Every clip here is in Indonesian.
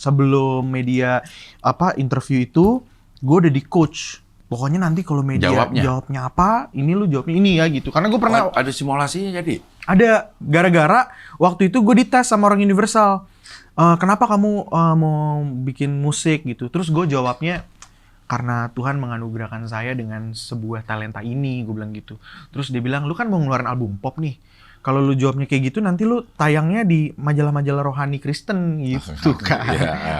sebelum media interview itu, gue udah di coach. Pokoknya nanti kalau media jawabnya apa, ini lu jawabnya ini ya gitu. Karena gue pernah ada simulasinya jadi. Ada, gara-gara waktu itu gue dites sama orang Universal. Kenapa kamu mau bikin musik gitu? Terus gue jawabnya karena Tuhan menganugerahkan saya dengan sebuah talenta ini, gue bilang gitu. Terus dia bilang, lu kan mau ngeluarin album pop nih. Kalau lu jawabnya kayak gitu, nanti lu tayangnya di majalah-majalah rohani Kristen gitu kan.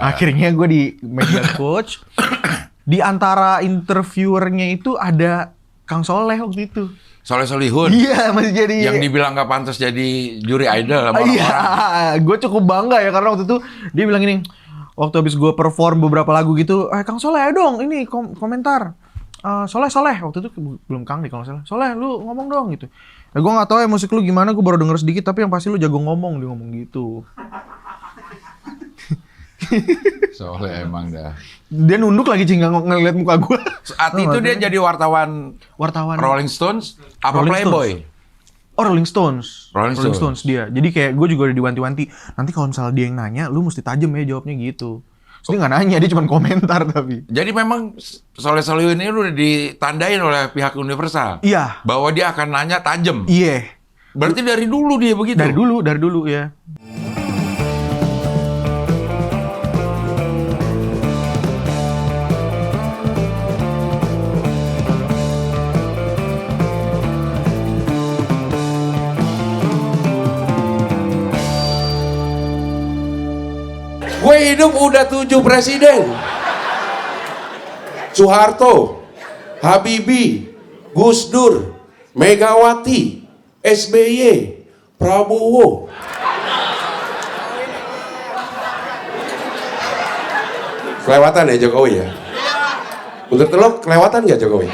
Akhirnya gue di media coach. Di antara interviewernya itu ada Kang Soleh waktu itu. Soleh Solihun. Iya, masih jadi. Yang dibilang gak pantas jadi juri idol sama orang-orang. Iya, gue cukup bangga ya karena waktu itu dia bilang gini, waktu habis gue perform beberapa lagu gitu, Kang Soleh ayo dong, ini komentar. Soleh, waktu itu belum Kang nih kalau salah. Soleh, lu ngomong dong gitu. Nah, gue nggak tahu ya musik lu gimana, gue baru denger sedikit, tapi yang pasti lu jago ngomong, dia ngomong gitu. Soleh emang dah. Dia nunduk lagi ngeliat muka gue. Saat itu dia jadi wartawan Rolling Stones apa Playboy? Oh, Rolling Stones dia. Jadi kayak gue juga udah diwanti-wanti. Nanti kalau misalnya dia yang nanya, lu mesti tajam ya jawabnya gitu. Terus dia nggak nanya, dia cuma komentar tapi. Jadi memang Soleh Solihun ini udah ditandain oleh pihak Universal. Iya. Bahwa dia akan nanya tajam. Iya. Berarti dari dulu dia begitu? Dari dulu ya. Gue hidup udah 7 presiden. Soeharto, Habibie, Gus Dur, Megawati, SBY, Prabowo. Kelewatan ya Jokowi ya? Menurut lo kelewatan nggak Jokowi?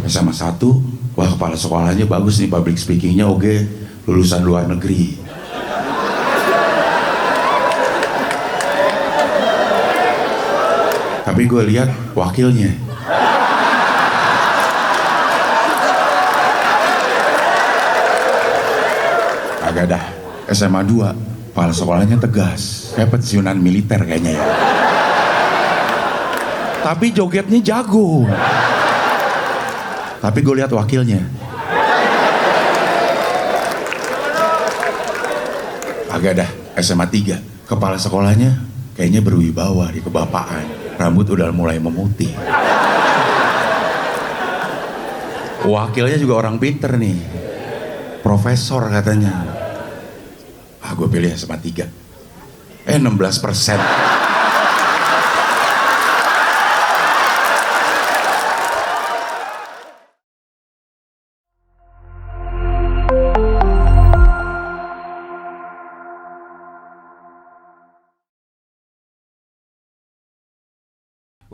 SMA 1, wah kepala sekolahnya bagus nih, public speakingnya oke. Lulusan luar negeri. Tapi gue lihat wakilnya. Agak dah. SMA 2, kepala sekolahnya tegas. Kayak pensiunan militer kayaknya ya. Tapi jogetnya jago. Tapi gue lihat wakilnya. Agak dah, SMA 3, kepala sekolahnya kayaknya berwibawa di kebapaan, rambut udah mulai memutih. Wakilnya juga orang pinter nih, profesor katanya. Gue pilih SMA 3, 16%.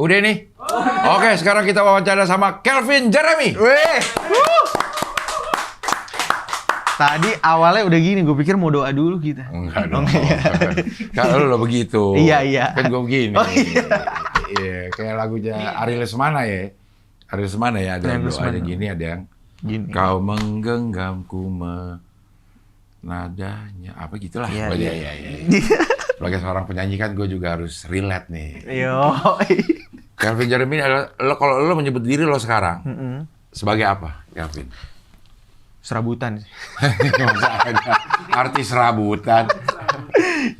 Udah nih. Oke, sekarang kita wawancara sama Calvin Jeremy. Weh. Tadi awalnya udah gini, gue pikir mau doa dulu kita. Enggak dong. Kalau lo begitu. Iya. Kan gue begini. Oh, iya. Iya, kayak lagunya Ari Lesmana ya. Ari Lesmana ya, ada yang doanya gini, ada yang gini. Kau menggenggamku nadanya apa gitulah. Iya. Sebagai seorang penyanyi kan gue juga harus relate nih. Yo. Calvin Jeremy adalah kalau lo menyebut diri lo sekarang sebagai apa, Calvin? Serabutan sih. Artis serabutan.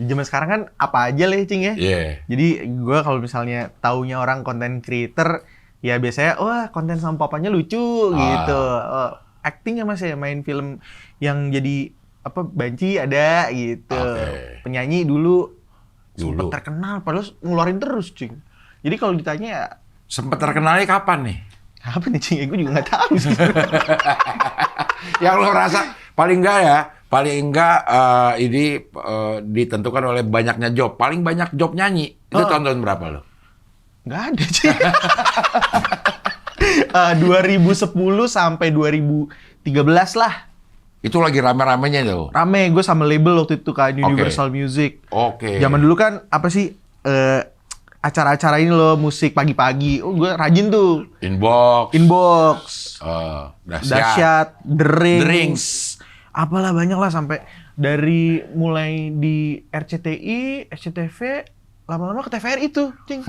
Zaman sekarang kan apa aja lah Cing ya. Yeah. Jadi gue kalau misalnya taunya orang content creator, ya biasanya wah konten sama papanya lucu gitu. Acting ya Mas ya, main film yang jadi banci ada gitu. Okay. Penyanyi dulu sempet terkenal, padahal ngeluarin terus Cing. Jadi kalau ditanya ya, sempet terkenalnya kapan nih? Apa nih Cing? Gue juga nggak tahu sih. Yang lo rasa paling enggak ini ditentukan oleh banyaknya job. Paling banyak job nyanyi itu tahun berapa lo? Nggak ada Cing. 2010 sampai 2013 lah. Itu lagi rame-ramenya tuh. Rame, gue sama label waktu itu kan Universal Music. Oke. Zaman dulu kan apa sih acara-acara ini loh, musik pagi-pagi. Oh, gue rajin tuh. Inbox. Dahsyat, The Rings. apalah banyak lah sampai dari mulai di RCTI, SCTV, lama-lama ke TVRI itu, cing.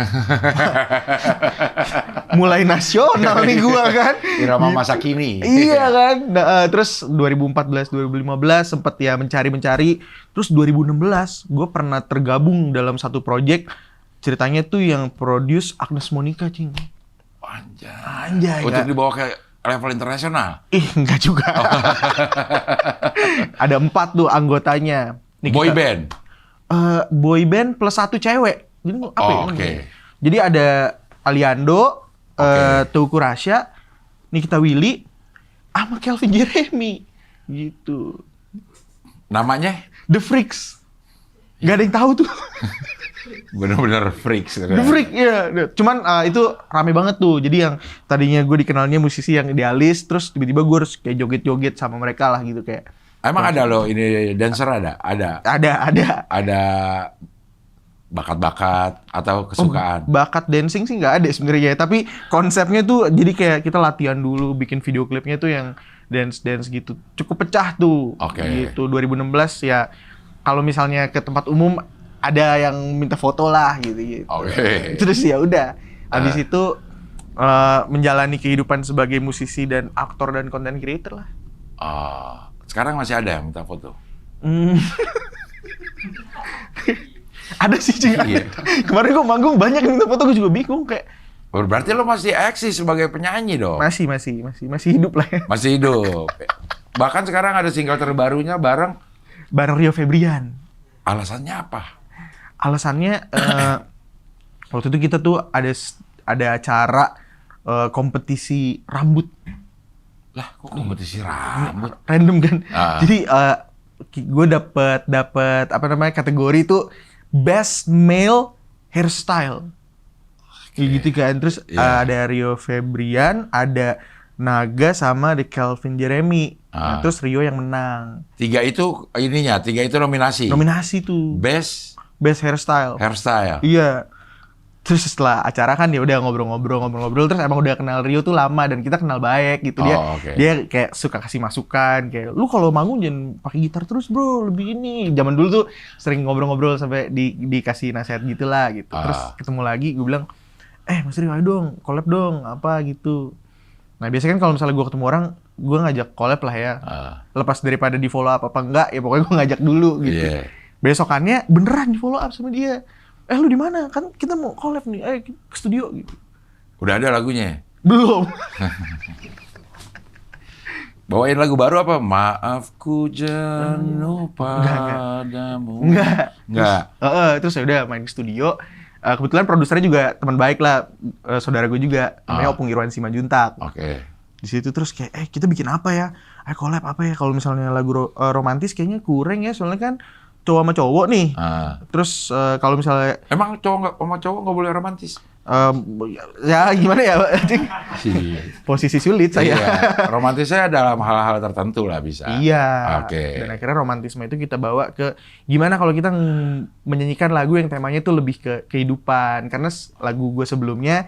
Mulai nasional nih gua kan. Irama masa kini. Iya kan. Nah, terus 2014, 2015 sempet ya mencari-mencari. Terus 2016 gue pernah tergabung dalam satu project. Ceritanya tuh yang produce Agnes Monica, cing. Anjay. Untuk Nggak? dibawa ke level internasional. Enggak juga. Ada 4 tuh anggotanya. Nih Boy kita- band. boy band plus 1 cewek. Jadi apa ya? Oh, oke. Jadi ada Aliando, Oke. Teuku Rasya, Nikita Willy, sama Calvin Jeremy. Gitu. Namanya The Freaks. Gak ada yang tahu tuh. bener-bener freaks. The Freak, ya. Cuman itu rame banget tuh. Jadi yang tadinya gue dikenalnya musisi yang idealis, terus tiba-tiba gue harus kayak joget-joget sama mereka lah gitu kayak. Emang ada loh ini dancer ada? Ada. Ada bakat-bakat atau kesukaan? Bakat dancing sih nggak ada sebenarnya, tapi konsepnya tuh jadi kayak kita latihan dulu, bikin video klipnya tuh yang dance gitu. Cukup pecah tuh. Oke. Gitu 2016 ya. Kalau misalnya ke tempat umum ada yang minta foto lah gitu. Oke. Terus ya udah. Habis itu menjalani kehidupan sebagai musisi dan aktor dan content creator lah. Sekarang masih ada yang minta foto? Hmm. Ada sih, Cing. Iya. Kemarin gue manggung banyak yang minta foto, gue juga bingung kayak Berarti lo masih eksis sebagai penyanyi dong? masih hidup lah ya. Masih hidup. Bahkan sekarang ada single terbarunya bareng. Bareng Rio Febrian. Alasannya apa? Alasannya waktu itu kita tuh ada acara kompetisi rambut. Lah, kok kompetisi rambut? Random kan. Jadi gue dapet apa namanya kategori itu Best Male Hairstyle. Kayak gitu kan. Terus ada Rio Febrian, ada Naga sama The Calvin Jeremy. Nah, terus Rio yang menang. 3 itu nominasi. Nominasi tuh. Best Hairstyle. Iya. Terus setelah acara kan ya udah ngobrol terus emang udah kenal Rio tuh lama dan kita kenal baik gitu. Dia kayak suka kasih masukan kayak lu kalau manggung jangan pakai gitar terus bro, lebih ini. Zaman dulu tuh sering ngobrol sampai dikasih nasihat gitulah gitu. Terus ketemu lagi gue bilang, Mas Rio ayo dong, collab dong apa gitu. Nah biasanya kan kalau misalnya gue ketemu orang, gue ngajak collab lah ya. Lepas daripada di follow up apa enggak, ya pokoknya gue ngajak dulu gitu. Besokannya beneran di follow up sama dia. Lu di mana? Kan kita mau collab nih, ke studio gitu. Udah ada lagunya? Belum. Bawain lagu baru apa? Maafku jenuh padamu. Enggak. Terus ya udah main di studio. Kebetulan produsernya juga teman baik lah, saudara gue juga, namanya Opung Irwan Simanjuntak. Oke. Di situ terus kayak kita bikin apa ya? Collab apa ya? Kalau misalnya lagu romantis kayaknya kurang ya, soalnya kan cowok sama cowok nih. Terus kalau misalnya emang cowok sama cowok nggak boleh romantis? Ya gimana ya? Posisi sulit saya. Iya. Romantisnya dalam hal-hal tertentu lah bisa. Iya. Oke. Dan akhirnya romantisme itu kita bawa ke gimana kalau kita menyanyikan lagu yang temanya tuh lebih ke kehidupan. Karena lagu gue sebelumnya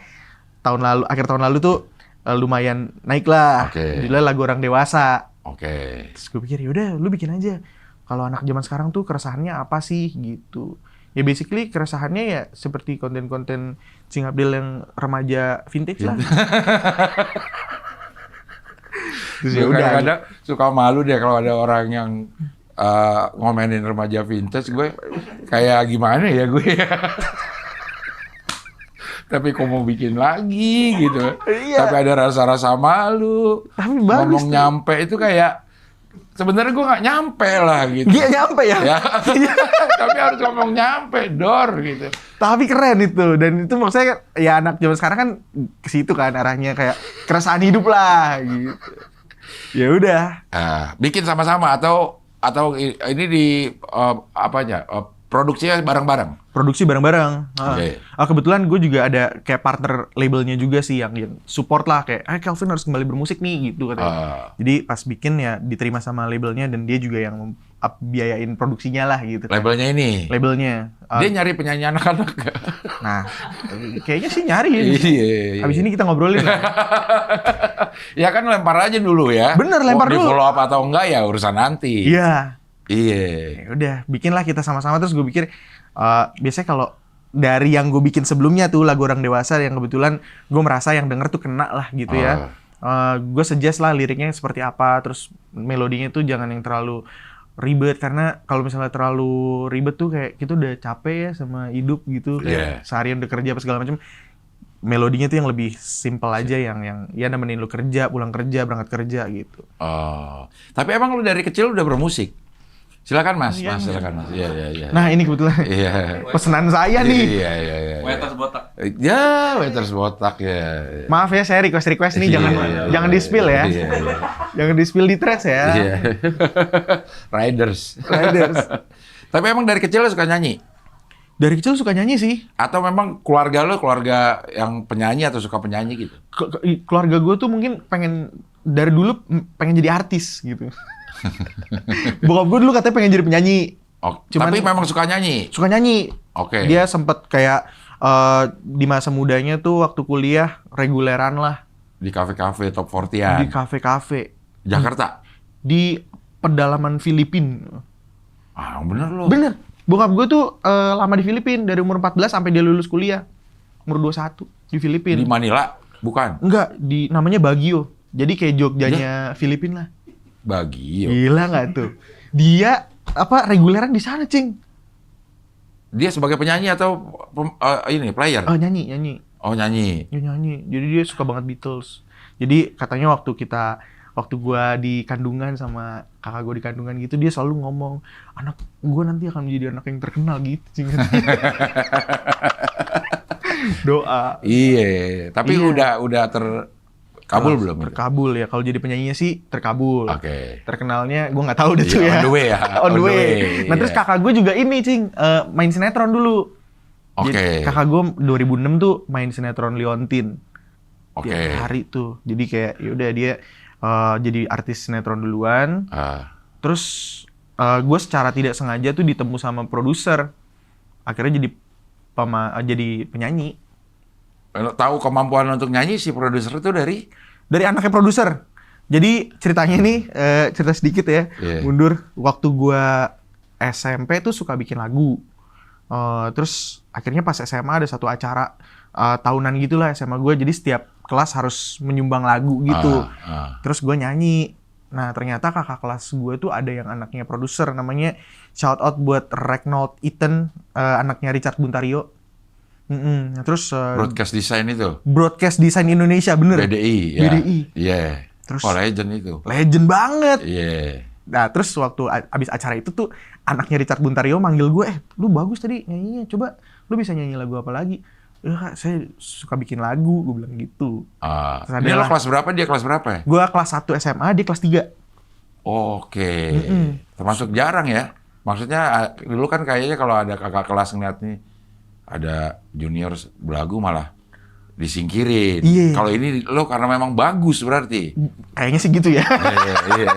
akhir tahun lalu tuh lumayan naik lah. Judulnya lagu orang dewasa. Terus gue pikir yaudah lu bikin aja. Kalau anak zaman sekarang tuh keresahannya apa sih gitu. Ya basically keresahannya ya seperti konten-konten Cing Abdel yang remaja vintage lah. Terus ya udah. Kadang-kadang suka malu deh kalau ada orang yang ngomenin remaja vintage. Gue kayak gimana ya gue. Tapi kok mau bikin lagi gitu. Tapi ada rasa-rasa malu. Tapi bagus ngomong nyampe itu kayak sebenarnya gue nggak nyampe lah gitu. Dia nyampe ya? Tapi harus ngomong nyampe, dor gitu. Tapi keren itu. Dan itu maksudnya ya anak zaman sekarang kan ke situ kan arahnya kayak keresahan hidup lah gitu. Ya udah. Bikin sama-sama atau ini di produksinya bareng-bareng? Produksi bareng-bareng. Kebetulan gue juga ada kayak partner labelnya juga sih yang support lah kayak Calvin harus kembali bermusik nih gitu katanya. Jadi pas bikin ya diterima sama labelnya dan dia juga yang biayain produksinya lah gitu. Labelnya ini? Labelnya. Dia nyari penyanyi anak-anak. Nah, kayaknya sih nyari. Iya. Habis ini kita ngobrolin lah. Ya kan lempar aja dulu ya. Bener, lempar Mau dulu. di follow up atau enggak ya urusan nanti. Iya. Iya. Ya udah, bikinlah kita sama-sama. Terus gue pikir, biasanya kalau dari yang gue bikin sebelumnya tuh lagu orang dewasa yang kebetulan gue merasa yang denger tuh kena lah gitu ya. Gue suggest lah liriknya seperti apa, terus melodinya tuh jangan yang terlalu ribet, karena kalau misalnya terlalu ribet tuh kayak kita udah capek ya sama hidup gitu, kayak seharian udah kerja apa segala macam. Melodinya tuh yang lebih simple aja, yang ya nemenin lu kerja, pulang kerja, berangkat kerja gitu. Oh. Tapi emang lu dari kecil udah bermusik? Silakan Mas, Iya, Mas silakan Mas. Iya. Nah ini kebetulan Iya. pesanan saya nih. Iya. Waiters botak. Ya, waiters botak ya. Maaf ya, saya request nih, jangan di-spill ya. Iya. Jangan di-spill di threads ya. Iya. Riders. Tapi emang dari kecil lu suka nyanyi? Dari kecil suka nyanyi sih. Atau memang keluarga lu keluarga yang penyanyi atau suka penyanyi gitu? Keluarga gue tuh mungkin dari dulu pengen jadi artis gitu. Bokap gue dulu katanya pengen jadi penyanyi. Oh, Cuman- tapi memang suka nyanyi? Suka nyanyi. Oke. Dia sempet kayak di masa mudanya tuh waktu kuliah reguleran lah Di kafe-kafe top di 40-an? kafe-kafe Jakarta? di pedalaman Filipina. Ah, bener lu. Bener. Bokap gue tuh lama di Filipina dari umur 14 sampai dia lulus kuliah. Umur 21 di Filipina. Di Manila? Bukan? Enggak, namanya Baguio. Jadi kayak Jogjanya Filipina lah. Baguio. Gila nggak tuh? Dia reguleran di sana, Cing. Dia sebagai penyanyi atau ini player? Oh, nyanyi. Oh, nyanyi. Dia nyanyi. Jadi dia suka banget Beatles. Jadi katanya waktu gua di kandungan sama kakak gua di kandungan gitu, dia selalu ngomong, anak gua nanti akan menjadi anak yang terkenal gitu, Cing. Doa. Iya, tapi Iya. udah terkabul belum? Terkabul ya. Kalau jadi penyanyinya sih terkabul. Oke. Terkenalnya gue nggak tahu deh tuh Iya, ya. on the way ya. On the way. Nah terus iya. kakak gue juga ini, Cing, main sinetron dulu. Oke. Jadi, kakak gue 2006 tuh main sinetron Liontin. Oke. Tiap hari tuh. Jadi kayak yaudah dia jadi artis sinetron duluan. Terus gue secara tidak sengaja tuh ditemu sama produser. Akhirnya jadi penyanyi. Tahu kemampuan untuk nyanyi si produser itu dari? Dari anaknya produser. Jadi ceritanya nih, cerita sedikit ya. Iya. Mundur, waktu gua SMP tuh suka bikin lagu. Terus akhirnya pas SMA ada satu acara tahunan gitulah SMA gue. Jadi setiap kelas harus menyumbang lagu gitu. Terus gue nyanyi. Nah ternyata kakak kelas gue tuh ada yang anaknya produser. Namanya shout out buat Regnald Ethan, anaknya Richard Buntario. Nah, terus Broadcast design itu? Broadcast Design Indonesia, bener? BDI, ya. BDI. Iya. Terus- Oh, legend itu. Legend banget. Iya. Nah, terus waktu abis acara itu tuh anaknya Richard Buntario manggil gue, lu bagus tadi nyanyinya, coba lu bisa nyanyi lagu apa lagi? Ya kak, saya suka bikin lagu, gue bilang gitu. Terus Dia lo adalah- kelas berapa? Dia kelas berapa ya? Gue kelas 1 SMA, dia kelas 3. Oke. Termasuk jarang ya. Maksudnya dulu kan kayaknya kalau ada kakak kelas ngeliat nih, ada junior belagu malah disingkirin. Iya. Kalau ini lo karena memang bagus berarti. Kayaknya sih gitu ya. Iya.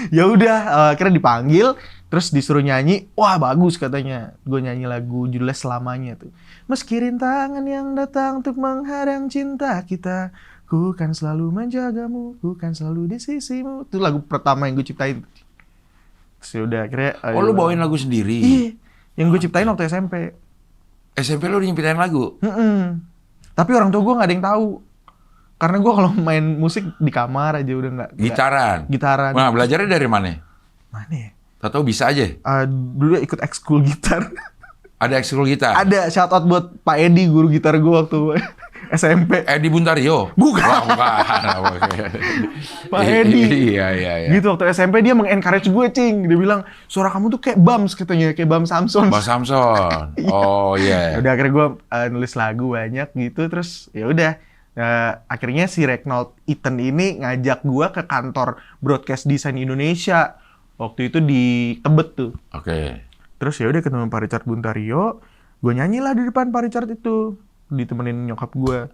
Ya udah, akhirnya dipanggil, terus disuruh nyanyi. Wah bagus katanya. Gue nyanyi lagu judulnya Selamanya tuh. Meski rintangan yang datang untuk menghadang cinta kita, ku kan selalu menjagamu, ku kan selalu di sisimu. Itu lagu pertama yang gue ciptain. Terus ya udah akhirnya. Oh, lo bawain lagu sendiri? Iya, yang gue ciptain waktu SMP. SMP lo udah nyiptain lagu? Tapi orang tua gue nggak ada yang tahu. Karena gue kalau main musik di kamar aja udah nggak. Gitaran. Nah, belajarnya dari mana? Mana ya? Tahu bisa aja. Dulu ikut ekskul gitar. Ada ekskul gitar? Ada, shout out buat Pak Edi, guru gitar gue waktu SMP. Edi Buntario? Bukan. Wah, bukan. Pak Edi. Iya. Gitu waktu SMP dia meng-encourage gue, Cing. Dia bilang, suara kamu tuh kayak Bams katanya, kayak Bams Samson. Bang Samson. Oh iya. Ya udah akhirnya gue nulis lagu banyak gitu, terus ya udah. Akhirnya si Regnald Ethan ini ngajak gue ke kantor Broadcast Design Indonesia. Waktu itu di Tebet tuh. Oke. Terus ya udah ketemu Pak Richard Buntario, gue nyanyilah di depan Pak Richard itu, ditemenin nyokap gue.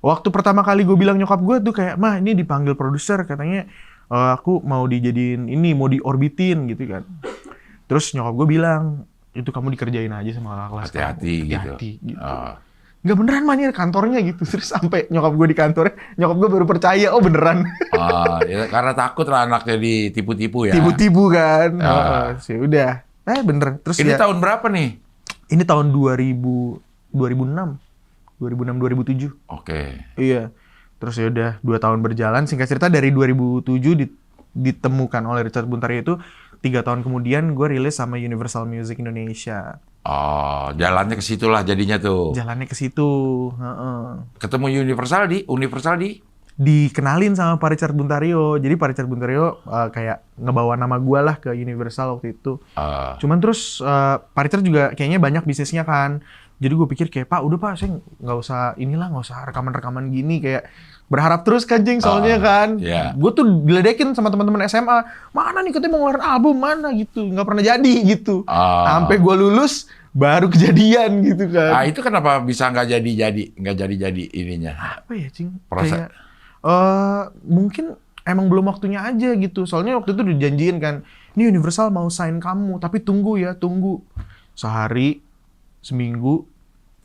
Waktu pertama kali gue bilang nyokap gue tuh kayak, mah ini dipanggil produser katanya aku mau dijadiin ini, mau diorbitin gitu kan. Terus nyokap gue bilang, itu kamu dikerjain aja sama kakak kelas. Hati-hati gitu. Hati-hati gitu. nggak beneran manir kantornya gitu. Terus sampai nyokap gue di kantornya, nyokap gue baru percaya, oh beneran. Ya, karena takut lah anaknya ditipu-tipu ya. Tipu-tipu kan. Ah. Sih udah. Bener. Terus Ini ya, tahun berapa nih? ini tahun 2006, 2007. Oke. Iya. Terus ya udah 2 tahun berjalan. Singkat cerita dari 2007 ditemukan oleh Richard Buntario itu 3 tahun kemudian gue rilis sama Universal Music Indonesia. Oh, jalannya ke situlah jadinya tuh. Jalannya ke situ. Ketemu Universal di Dikenalin sama Pak Richard Buntario. Jadi Pak Richard Buntario kayak ngebawa nama gue lah ke Universal waktu itu. Cuman terus Pak Richard juga kayaknya banyak bisnisnya kan. Jadi gue pikir kayak, Pak udah Pak, saya nggak usah rekaman-rekaman gini, kayak berharap terus kan Jing, soalnya kan. Yeah. Gue tuh diledekin sama teman-teman SMA, mana nih katanya mau ngeluarin album, mana gitu, nggak pernah jadi gitu. Sampai gue lulus baru kejadian gitu kan. Itu kenapa bisa nggak jadi ininya? Apa ya Cing? Proses. Kayak, mungkin emang belum waktunya aja gitu. Soalnya waktu itu dijanjiin kan, ini Universal mau sign kamu, tapi tunggu sehari, seminggu,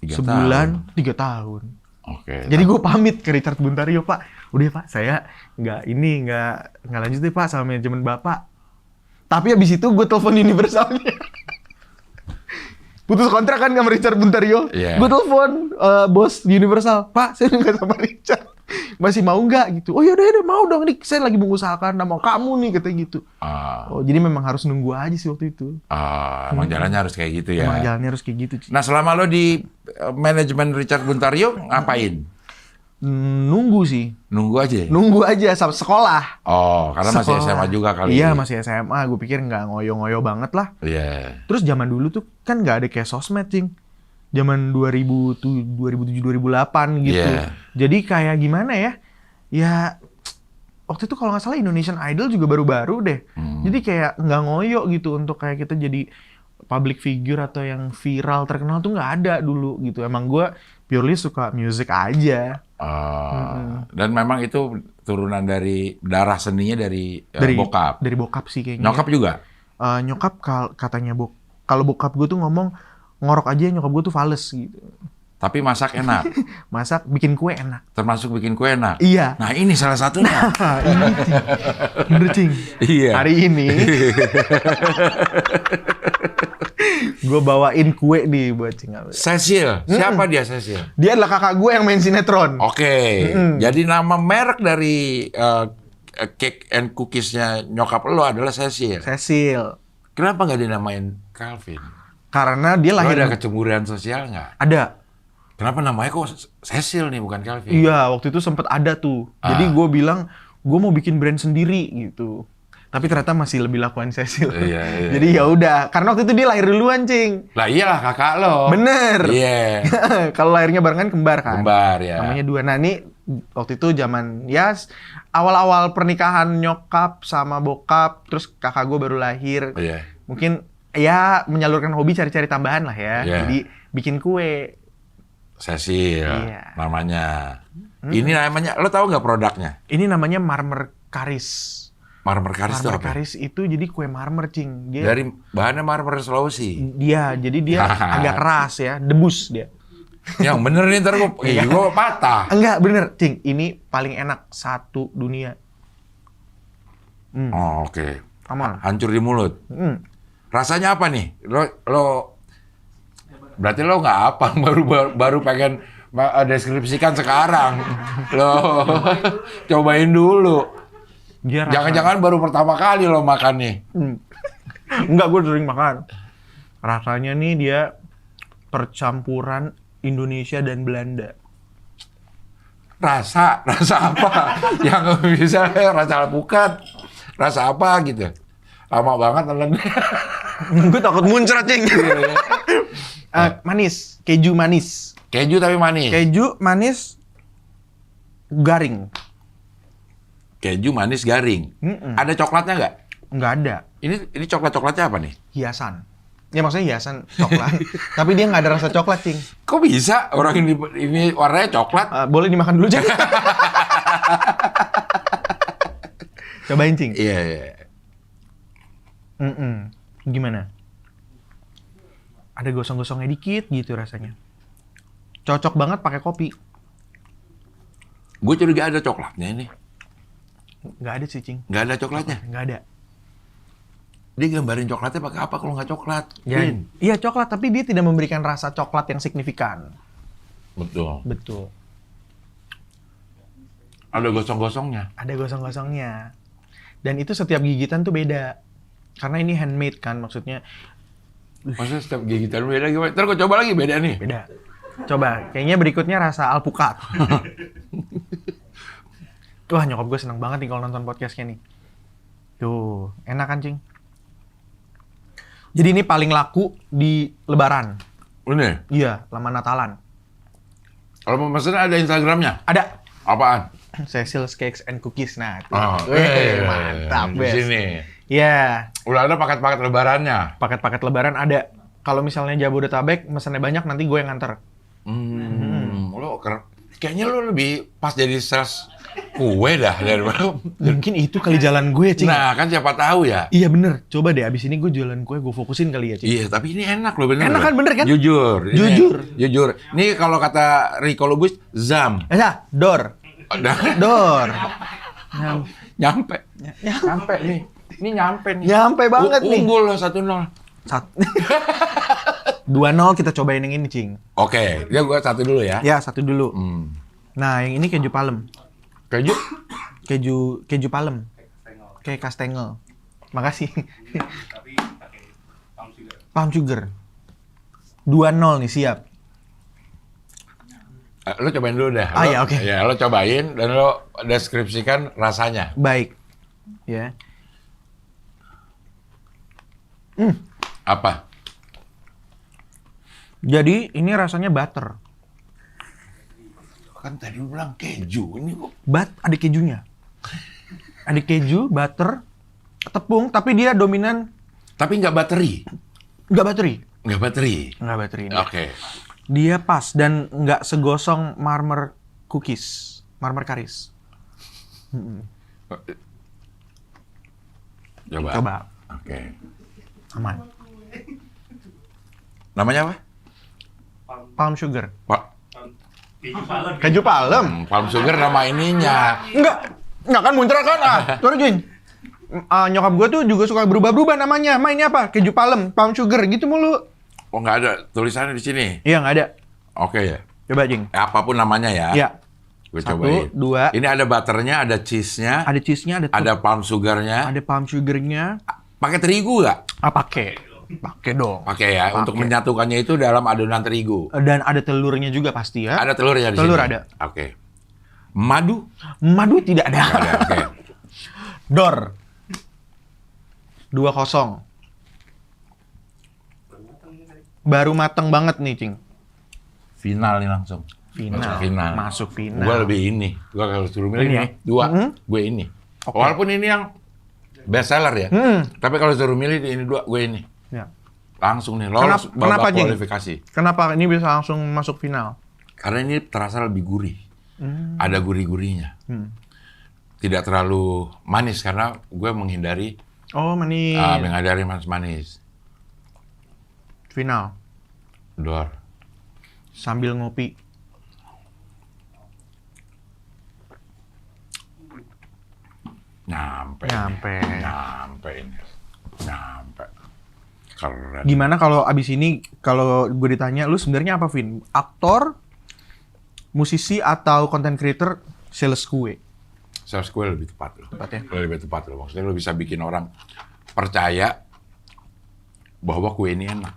3 sebulan, 3 tahun. Oke. Jadi gue pamit ke Richard Buntario, Pak. Udah ya Pak, saya nggak lanjut deh Pak sama manajemen Bapak. Tapi abis itu gue telepon Universalnya. Putus kontrak kan sama Richard Buntario. Yeah. Gue telepon bos Universal, Pak saya nggak sama Richard. Masih mau nggak gitu? Oh yaudah mau dong, nih saya lagi mengusahakan nama kamu nih, katanya gitu. Oh jadi memang harus nunggu aja sih waktu itu. Emang jalannya harus kayak gitu ya. Emang jalannya harus kayak gitu. Nah selama lo di manajemen Richard Buntario ngapain? Nunggu sih. Nunggu aja Sampai sekolah. Karena masih SMA juga kali. Iya masih SMA. Gue pikir nggak ngoyo-ngoyo banget lah. Iya. Terus zaman dulu tuh kan nggak ada kayak sosmed, Cing. Zaman 2007, 2008 gitu. Yeah. Jadi kayak gimana ya? Ya waktu itu kalau nggak salah Indonesian Idol juga baru-baru deh. Jadi kayak nggak ngoyo gitu untuk kayak kita jadi public figure atau yang viral terkenal tuh nggak ada dulu gitu. Emang gue purely suka music aja. Dan memang itu turunan dari darah seninya dari bokap. Dari bokap sih kayaknya. Nyokap juga? Nyokap katanya kalau bokap gue tuh ngomong ngorok aja, nyokap gue tuh fales gitu. Tapi masak enak. Masak, bikin kue enak. Termasuk bikin kue enak. Iya. Nah ini salah satunya. Ini Cing. Bener Cing. Iya. Hari ini gue bawain kue nih buat Cing. Cecil. Siapa dia Cecil? Dia adalah kakak gue yang main sinetron. Oke. Jadi nama merek dari cake and cookiesnya nyokap lo adalah Cecil. Cecil. Kenapa nggak dinamain Calvin? Karena dia Lo lahir. ada kecemburuan sosial nggak? Ada. Kenapa namanya kok Cecil nih bukan Calvin? Iya, waktu itu sempet ada tuh. Jadi gue bilang, gue mau bikin brand sendiri gitu. Tapi ternyata masih lebih lakuan Cecil. Iya. Jadi ya udah, karena waktu itu dia lahir duluan, Cing. Lah iyalah kakak lo. Bener. Iya. Kalau lahirnya barengan kembar kan. Kembar ya. Namanya 2. Nah ini waktu itu zaman ya awal-awal pernikahan nyokap sama bokap, terus kakak gue baru lahir. Iya. Mungkin ya menyalurkan hobi, cari-cari tambahan lah ya. Iya. Jadi bikin kue. Cecil Iya. namanya. Ini namanya, lo tahu nggak produknya? Ini namanya marmer karis. Marmer karis itu Marmer apa? karis itu jadi kue marmer, Cing. Dia, Dari bahannya marmer Sulawesi. jadi dia agak keras ya, debus dia. Yang bener nih ntar gue patah. Enggak, bener, Cing. Ini paling enak satu dunia. Oh, oke. Aman. Hancur di mulut. Rasanya apa nih? Lo berarti lo nggak apa baru pengen deskripsikan sekarang. Lo cobain dulu. Jangan-jangan baru pertama kali lo makan nih. Enggak, gue sering makan. Rasanya nih dia percampuran Indonesia dan Belanda. Rasa apa? Yang bisa rasa alpukat, rasa apa gitu. Lama banget nelennya. Gue takut muncrat, Cing. Manis, keju manis. Keju tapi manis. Keju manis garing. Keju manis garing. Ada coklatnya nggak? Nggak ada. Ini coklatnya apa nih? Hiasan. Ya maksudnya hiasan coklat. Tapi dia nggak ada rasa coklat, Cing. Kok bisa orang ini warnanya coklat? Boleh dimakan dulu, Cing. Cobain, Cing. Iya. Gimana? Ada gosong-gosongnya dikit gitu rasanya. Cocok banget pakai kopi. Gue curiga ada coklatnya ini. Nggak ada sih, Cing. Nggak ada coklatnya. Nggak ada. Dia gambarin coklatnya pakai apa kalau nggak coklat? Ya, Vin. iya coklat, tapi dia tidak memberikan rasa coklat yang signifikan. Betul. Betul. Ada gosong-gosongnya. Ada gosong-gosongnya. Dan itu setiap gigitan tuh beda. Karena ini handmade kan, maksudnya Maksudnya setiap gigitan beda gimana? Ntar gue coba lagi beda nih. beda. Coba, kayaknya berikutnya rasa alpukat. Wah, nyokap gue seneng banget nih kalau nonton podcastnya nih. Tuh, enak kan, Cing? Jadi ini paling laku di Lebaran. Ini, Iya, lama Natalan. kalau mau pesen ada Instagramnya. Ada Apaan? Cecil's Cakes and Cookies. Nah, tuh. Oh, Mantap, di Bes. sini. Ya, Udah ada paket-paket lebarannya. paket-paket Lebaran ada. Kalau misalnya Jabodetabek, mesennya banyak, nanti gue yang nganter. Lo kayaknya lo lebih pas jadi sales kue dah daripada. Mungkin itu kali jalan gue, Cing. Nah, kan siapa tahu ya. Iya bener, coba deh abis ini gue jualan kue, gue fokusin kali ya, Cing. Iya, tapi ini enak loh bener. Enak loh. kan, bener kan? Jujur. Jujur. Jujur. Ini kalau kata Rico Lubis, zam. Ya, dor. Dor. Nyam- Nyampe. Nyampe nih. Ini nyampe nih. Nyampe banget nih. Unggul loh 1-0. 2-0 kita cobain yang ini, Cing. Oke, dia gua satu dulu ya. Ya, satu dulu. Hmm. Nah, yang ini keju palem. Keju? Keju palem. Kayak kastengel. Makasih. Tapi pakai Palm sugar. 2-0 nih, siap. Lo cobain dulu dah. Ah, ya, oke. Ya, lo cobain dan lo deskripsikan rasanya. Baik. Ya. Apa? Jadi, ini rasanya butter. Kan tadi lo bilang keju, ini kok. Ada kejunya. Ada keju, butter, tepung, tapi dia dominan Tapi nggak bateri. nggak bateri. Nggak bateri. Nggak bateri. Oke. Dia pas dan nggak segosong marmer cookies, marmer karis. Coba. Coba, Oke. aman. Namanya apa? Palm sugar. Pak. keju palem. Keju palem. Palm sugar nama ininya. Enggak kan muncrat kan? Sorry, Jin. Nyokap gue tuh juga suka berubah-berubah namanya. Ma, ini apa? Keju palem, palm sugar, gitu mulu. Oh, nggak ada tulisannya di sini. Iya, nggak ada. Oke ya. Coba, Jing. Apapun namanya ya. Iya. Gue 1, cobain. 2. Ini ada butternya, ada cheese-nya, Ada cheese-nya, ada palm sugarnya. ada palm sugar-nya. Pakai terigu nggak? Pakai. Pakai dong. Pakai ya. Untuk Pakai. menyatukannya itu dalam adonan terigu. Dan ada telurnya juga pasti ya. Ada telurnya di Telur sini. ada. Oke. Madu? Madu tidak ada. Nggak ada. Oke. Dor. 2-0. Baru mateng banget nih, Cing. Final nih langsung. Final. Masuk final. Masuk final. Gue lebih ini. Gue kalau suruh milih Ini ya? nih, 2. Mhm. Gue ini. Oke. Walaupun ini yang best seller ya. Tapi kalau suruh milih ini 2, gue ini. Ya. Langsung nih, lolos Kenapa, babak Jing? kualifikasi. Kenapa ini bisa langsung masuk final? Karena ini terasa lebih gurih. Ada gurih-gurihnya. Hmm. Tidak terlalu manis karena gue menghindari Oh, manis. menghindari manis-manis. Final. Dor. Sambil ngopi. Nyampe. Nyampe. Nyampe ini. Nyampe. Keren. Gimana kalau abis ini, kalau gue ditanya, lu sebenarnya apa, Vin? Aktor, musisi, atau content creator, sales kue? Sales kue lebih tepat loh. Tepat ya? Lebih tepat loh. Maksudnya lo bisa bikin orang percaya bahwa kue ini enak.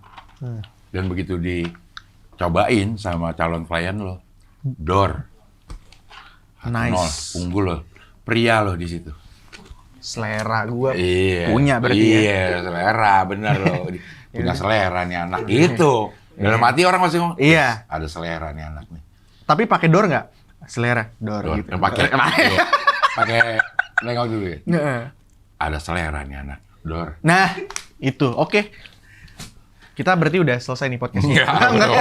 Dan begitu dicobain sama calon klien lo, dor. Nice. 1-0. Unggul lo. Pria lo di situ. Selera gue Iya. punya berarti ya? Iya, selera. Bener lo. Punya selera nih anak. Gitu. Dalam hati orang masih ngomong, Iya. ada selera nih anak nih. Tapi pakai dor nggak? Selera. Dor Dor. gitu. Pakai. Iya. Pakai. Nengok dulu ya. Nggak. Ada selera nih anak. Dor. Nah, itu. Oke. Kita berarti udah selesai nih podcastnya.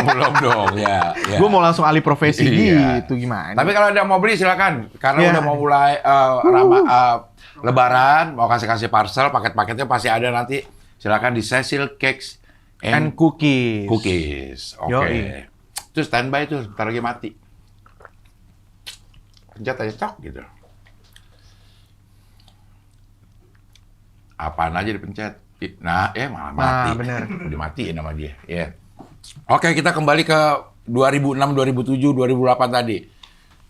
belum dong. Ya, ya. Gue mau langsung alih profesi Iya. gitu, gimana? Tapi kalau ada yang mau beli silakan. Karena Iya. udah mau mulai Lebaran, mau kasih parcel, paket-paketnya pasti ada nanti. Silakan di Cecil Cakes And cookies. Cookies. Oke. Yoi. Terus standby tuh, bentar lagi mati. Pencet aja, cok gitu. Apaan aja dipencet. Nah, malah mati. bener. Dimatiin sama dia. Ya. Oke, kita kembali ke 2006, 2007, 2008 tadi.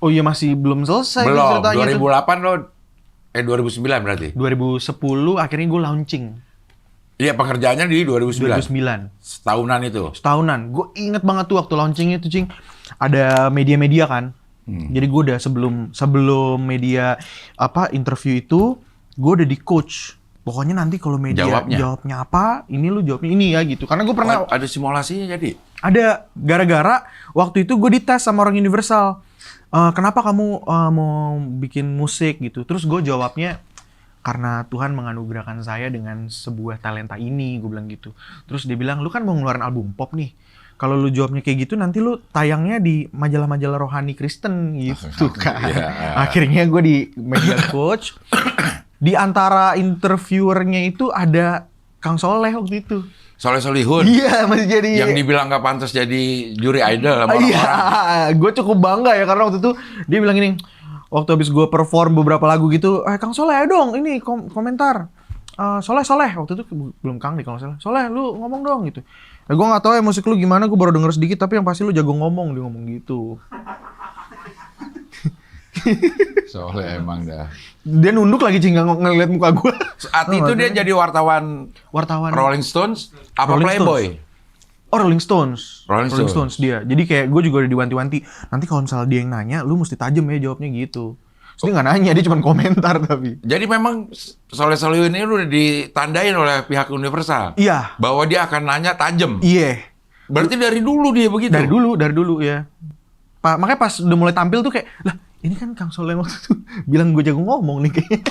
Oh iya, masih belum selesai tuh Belum, ceritanya 2008 lo, 2009 berarti? 2010 akhirnya gue launching. Iya, pengerjaannya di 2009. 2009. Setahunan itu. Setahunan. Gue inget banget tuh waktu launchingnya tuh, Cing. Ada media-media kan. Jadi gue udah sebelum media interview itu, gue udah di coach. Pokoknya nanti kalau media jawabnya apa, ini lu jawabnya ini ya gitu. Karena gue pernah ada simulasinya jadi. ada gara-gara waktu itu gue dites sama orang Universal. Kenapa kamu mau bikin musik gitu? Terus gue jawabnya karena Tuhan menganugerahkan saya dengan sebuah talenta ini, gue bilang gitu. Terus dia bilang, lu kan mau ngeluarin album pop nih. Kalau lu jawabnya kayak gitu, nanti lu tayangnya di majalah-majalah rohani Kristen gitu kan. Akhirnya gue di media coach. Di antara interviewernya itu ada Kang Soleh waktu itu. Soleh Solihun. Iya, masih jadi. Yang dibilang gak pantas jadi juri idol sama Iya, orang-orang. gue cukup bangga ya karena waktu itu dia bilang gini, waktu habis gue perform beberapa lagu gitu, Kang Soleh ayo dong, ini komentar. Soleh, waktu itu belum Kang nih kalau Soleh. Soleh, lu ngomong dong gitu. Gue nggak tahu ya musik lu gimana, gue baru denger sedikit, tapi yang pasti lu jago ngomong, dia ngomong gitu. Soleh emang dah. Dia nunduk lagi cing ngeliat muka gue. Saat itu dia jadi wartawan Rolling Stones apa Rolling Playboy? Oh, Rolling Stones. Rolling Stones dia. Jadi kayak gue juga udah diwanti-wanti. Nanti kalau misalnya dia yang nanya, lu mesti tajam ya jawabnya gitu. Terus dia nggak nanya, dia cuma komentar tapi. Jadi memang Soleh Solihun ini udah ditandain oleh pihak Universal. Iya. Bahwa dia akan nanya tajam. Iya. Berarti dari dulu dia begitu? Dari dulu ya. Makanya pas udah mulai tampil tuh kayak, lah ini kan Kang Soleh waktu itu bilang gue jago ngomong nih kayaknya.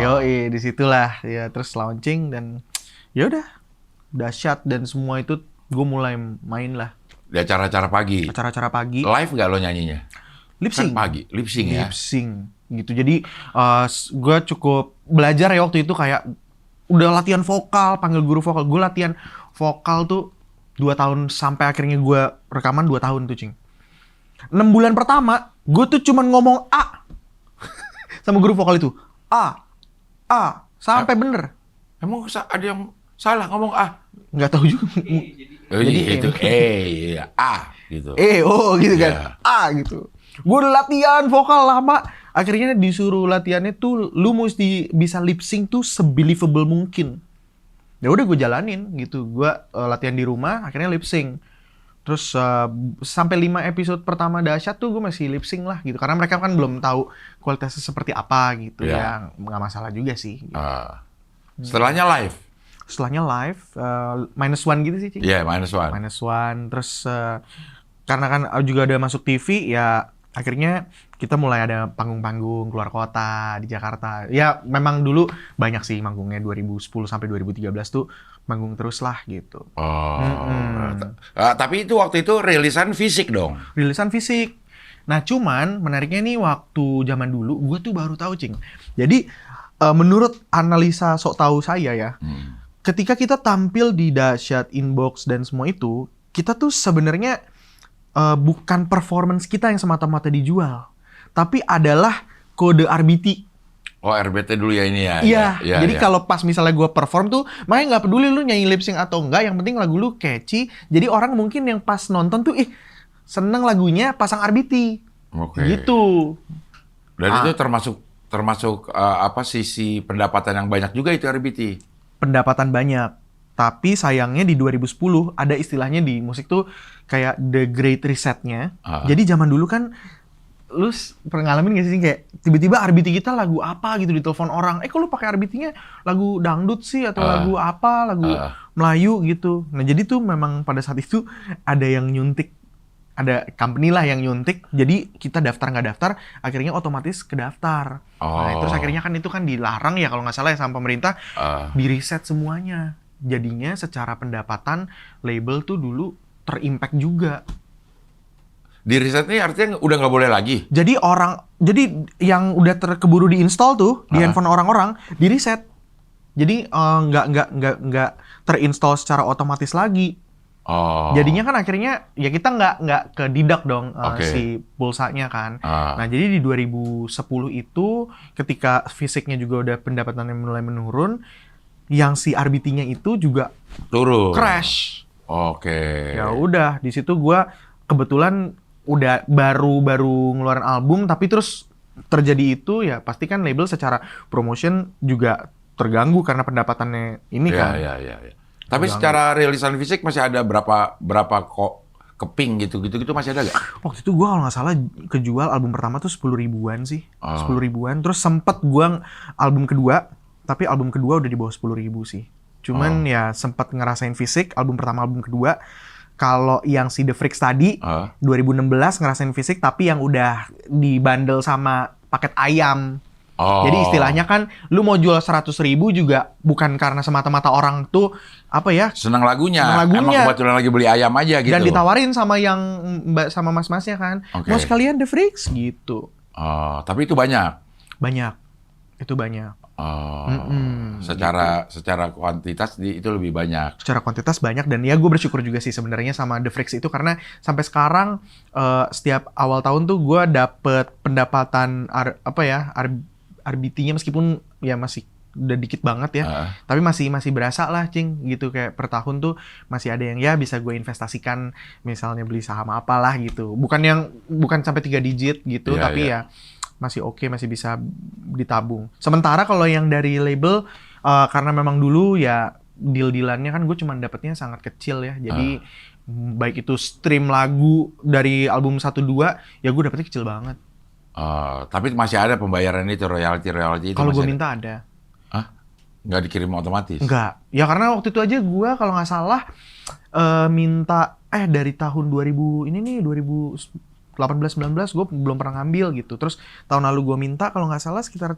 Yoi, disitulah ya, terus launching dan ya udah dahsyat dan semua itu gue mulai main lah. Di acara-acara pagi. Acara-acara pagi. Live nggak lo nyanyinya? Lip sync. Kan pagi, lip sync ya. Lip sync gitu. Jadi gue cukup belajar ya waktu itu kayak udah latihan vokal, panggil guru vokal. Gue latihan vokal tuh 2 tahun sampai akhirnya gue rekaman 2 tahun tuh, Cing. 6 bulan pertama, gue tuh cuman ngomong A sama guru vokal itu. A, sampai bener. Emang ada yang salah ngomong A? Nggak tahu juga. Jadi itu ya A gitu. Gitu kan. Yeah. A gitu. Gue udah latihan vokal lama. Akhirnya disuruh latihannya tuh, lu mesti bisa lip sync tuh sebelievable mungkin. Ya udah gue jalanin gitu. Gue latihan di rumah, akhirnya lip sync. Terus sampai 5 episode pertama dahsyat tuh gue masih lip sync lah gitu. Karena mereka kan belum tahu kualitasnya seperti apa gitu ya. Nggak masalah juga sih. Gitu. Setelahnya live? Setelahnya live, -1 gitu sih, Cing. Iya, -1. -1. Terus karena kan juga ada masuk TV ya, akhirnya kita mulai ada panggung-panggung keluar kota di Jakarta. Ya memang dulu banyak sih manggungnya 2010 sampai 2013 tuh manggung terus lah gitu. Tapi itu waktu itu rilisan fisik dong? Rilisan fisik. Nah cuman menariknya nih waktu zaman dulu gue tuh baru tahu, Cing. Jadi menurut analisa sok tahu saya ya, ketika kita tampil di Dahsyat, Inbox dan semua itu, kita tuh sebenarnya bukan performance kita yang semata-mata dijual, tapi adalah kode RBT. Oh, RBT dulu ya ini ya? Iya, jadi kalau pas misalnya gue perform tuh, makanya nggak peduli lu nyanyi lip sync atau enggak, yang penting lagu lu catchy. Jadi orang mungkin yang pas nonton tuh, seneng lagunya, pasang RBT. Oke. Gitu. Dan itu termasuk sisi pendapatan yang banyak juga itu RBT? Pendapatan banyak. Tapi sayangnya di 2010 ada istilahnya di musik tuh kayak the great reset-nya. Jadi zaman dulu kan lu pernah ngalamin gak sih kayak tiba-tiba RBT kita lagu apa gitu ditelepon orang. Kok lu pakai RBT-nya lagu dangdut sih atau lagu apa, lagu Melayu gitu. Nah, jadi tuh memang pada saat itu ada yang nyuntik, ada company lah yang nyuntik. Jadi kita daftar nggak daftar, akhirnya otomatis kedaftar. Nah, terus akhirnya kan itu kan dilarang ya kalau nggak salah ya sama pemerintah, di reset semuanya. Jadinya secara pendapatan label tuh dulu terimpact juga. Di reset ini artinya udah nggak boleh lagi? Jadi yang udah terkeburu diinstal tuh di handphone orang-orang di reset. Jadi nggak terinstall secara otomatis lagi. Oh. Jadinya kan akhirnya ya kita nggak kedidak dong Oke. si pulsanya kan. Ah. Nah jadi di 2010 itu ketika fisiknya juga udah pendapatannya mulai menurun, yang si RBT-nya itu juga Turun. crash. Oke. Ya udah di situ gua kebetulan udah baru ngeluarin album tapi terus terjadi itu ya pasti kan label secara promotion juga terganggu karena pendapatannya ini Iya, kan. iya. Tapi Terganggu. secara rilisan fisik masih ada berapa kok keping gitu masih ada gak? Waktu itu gue kalau nggak salah kejual album pertama tuh 10 ribuan sih. Oh. 10 ribuan. Terus sempet gue album kedua, tapi album kedua udah di bawah 10 ribu sih. Cuman ya sempet ngerasain fisik, album pertama, album kedua. Kalau yang si The Freaks tadi, 2016 ngerasain fisik, tapi yang udah dibundle sama paket ayam. Oh. Jadi istilahnya kan, lu mau jual 100 ribu juga bukan karena semata-mata orang tuh, apa ya, Senang lagunya. Senang lagunya. Emang kebetulan lagi beli ayam aja gitu. dan ditawarin sama yang sama mas-masnya kan, Oke. mau sekalian The Freaks gitu. Oh, tapi itu banyak. Banyak, itu banyak. Oh. Mm-mm, Secara kuantitas itu lebih banyak. Secara kuantitas banyak dan ya gue bersyukur juga sih sebenarnya sama The Freaks itu karena sampai sekarang setiap awal tahun tuh gue dapet pendapatan RBT-nya meskipun ya masih udah dikit banget ya, tapi masih berasa lah cing gitu kayak per tahun tuh masih ada yang ya bisa gue investasikan misalnya beli saham apalah gitu, bukan sampai 3 digit gitu, Iya, tapi iya. ya masih oke, masih bisa ditabung. Sementara kalau yang dari label karena memang dulu ya deal-dealannya kan gue cuma dapetnya sangat kecil ya, jadi baik itu stream lagu dari album 1-2 ya gue dapetnya kecil banget. Tapi masih ada pembayaran itu, royalti itu. Kalau gue masih ada? minta ada. Hah? Nggak dikirim otomatis? Enggak. Ya karena waktu itu aja gue kalau nggak salah minta dari tahun 2000 ini nih 2018-19 gue belum pernah ngambil gitu. Terus tahun lalu gue minta kalau nggak salah sekitar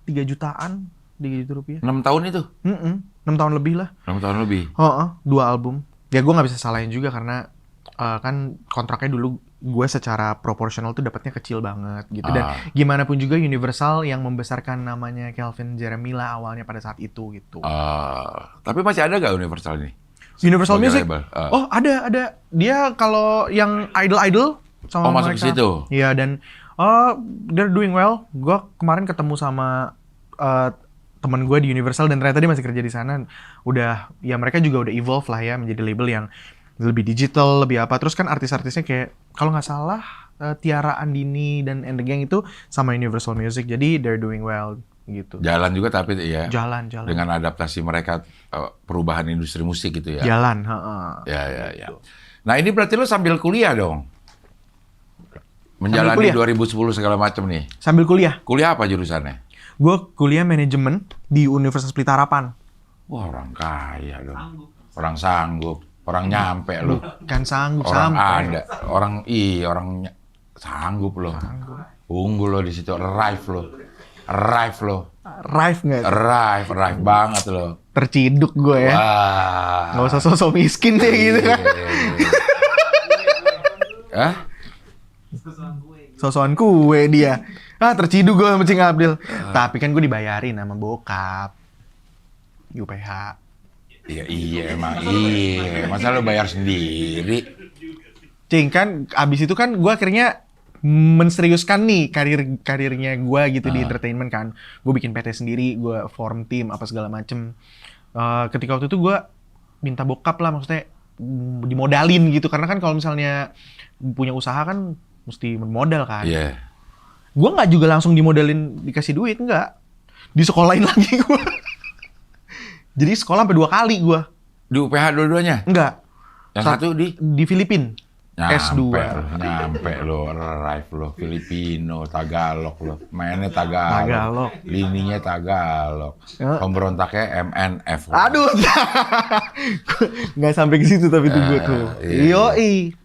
3 jutaan, 3 juta rupiah. 6 tahun itu? 6 tahun lebih lah. 6 tahun lebih? 2 album. Ya gue nggak bisa salahin juga karena kan kontraknya dulu gue secara proporsional tuh dapatnya kecil banget gitu. Dan gimana pun juga Universal yang membesarkan namanya Calvin Jeremy lah awalnya pada saat itu gitu. Tapi masih ada nggak Universal ini? Universal Sebagai Music? label? Oh ada. Dia kalau yang idol sama masuk mereka. ke situ? Iya dan they're doing well. Gue kemarin ketemu sama teman gue di Universal dan ternyata dia masih kerja di sana. Udah ya mereka juga udah evolve lah ya menjadi label yang lebih digital, lebih apa. Terus kan artis-artisnya kayak kalau nggak salah Tiara Andini dan The Gang itu sama Universal Music. Jadi they're doing well gitu. Jalan juga tapi ya. Jalan. Dengan adaptasi mereka perubahan industri musik gitu ya. Jalan, Ya. Nah ini berarti lo sambil kuliah dong? Menjalani kuliah. 2010 segala macam nih. Sambil kuliah. Kuliah apa jurusannya? Gue kuliah manajemen di Universitas Pelita Harapan. Wah orang kaya dong. Orang sanggup. Orang nyampe lo. Kan sanggup Orang sampai. ada. Orang sanggup lo. Unggul lo di situ. Arrive lo. Rive nggak? Arrive banget lo. Terciduk gue ya. Wah. Nggak usah sosok miskin deh gitu kan. Hah? Sosokan kue dia. Terciduk gue sama Cing Abdil. Tapi kan gue dibayarin sama bokap. UPH. Iya emang iya. Masa lo bayar sendiri? Cing kan abis itu kan gue akhirnya menseriuskan nih karirnya gue gitu di entertainment kan. Gue bikin PT sendiri, gue form tim apa segala macem. Ketika waktu itu gue minta bokap lah, maksudnya dimodalin gitu. Karena kan kalau misalnya punya usaha kan mesti modal kan. Iya. Gue nggak juga langsung dimodalin dikasih duit, nggak. Disekolahin lagi gue. Jadi sekolah sampai 2 kali gue. Di UPH dua-duanya? Enggak. Yang satu di Filipina. S2. Nyampe lo, arrive lo, Filipino, Tagalog lo, mainnya Tagalog. Lininya Tagalog. Pemberontaknya MNF. Aduh, nggak sampai ke situ tapi tuh gue tuh. Iya. Yoi,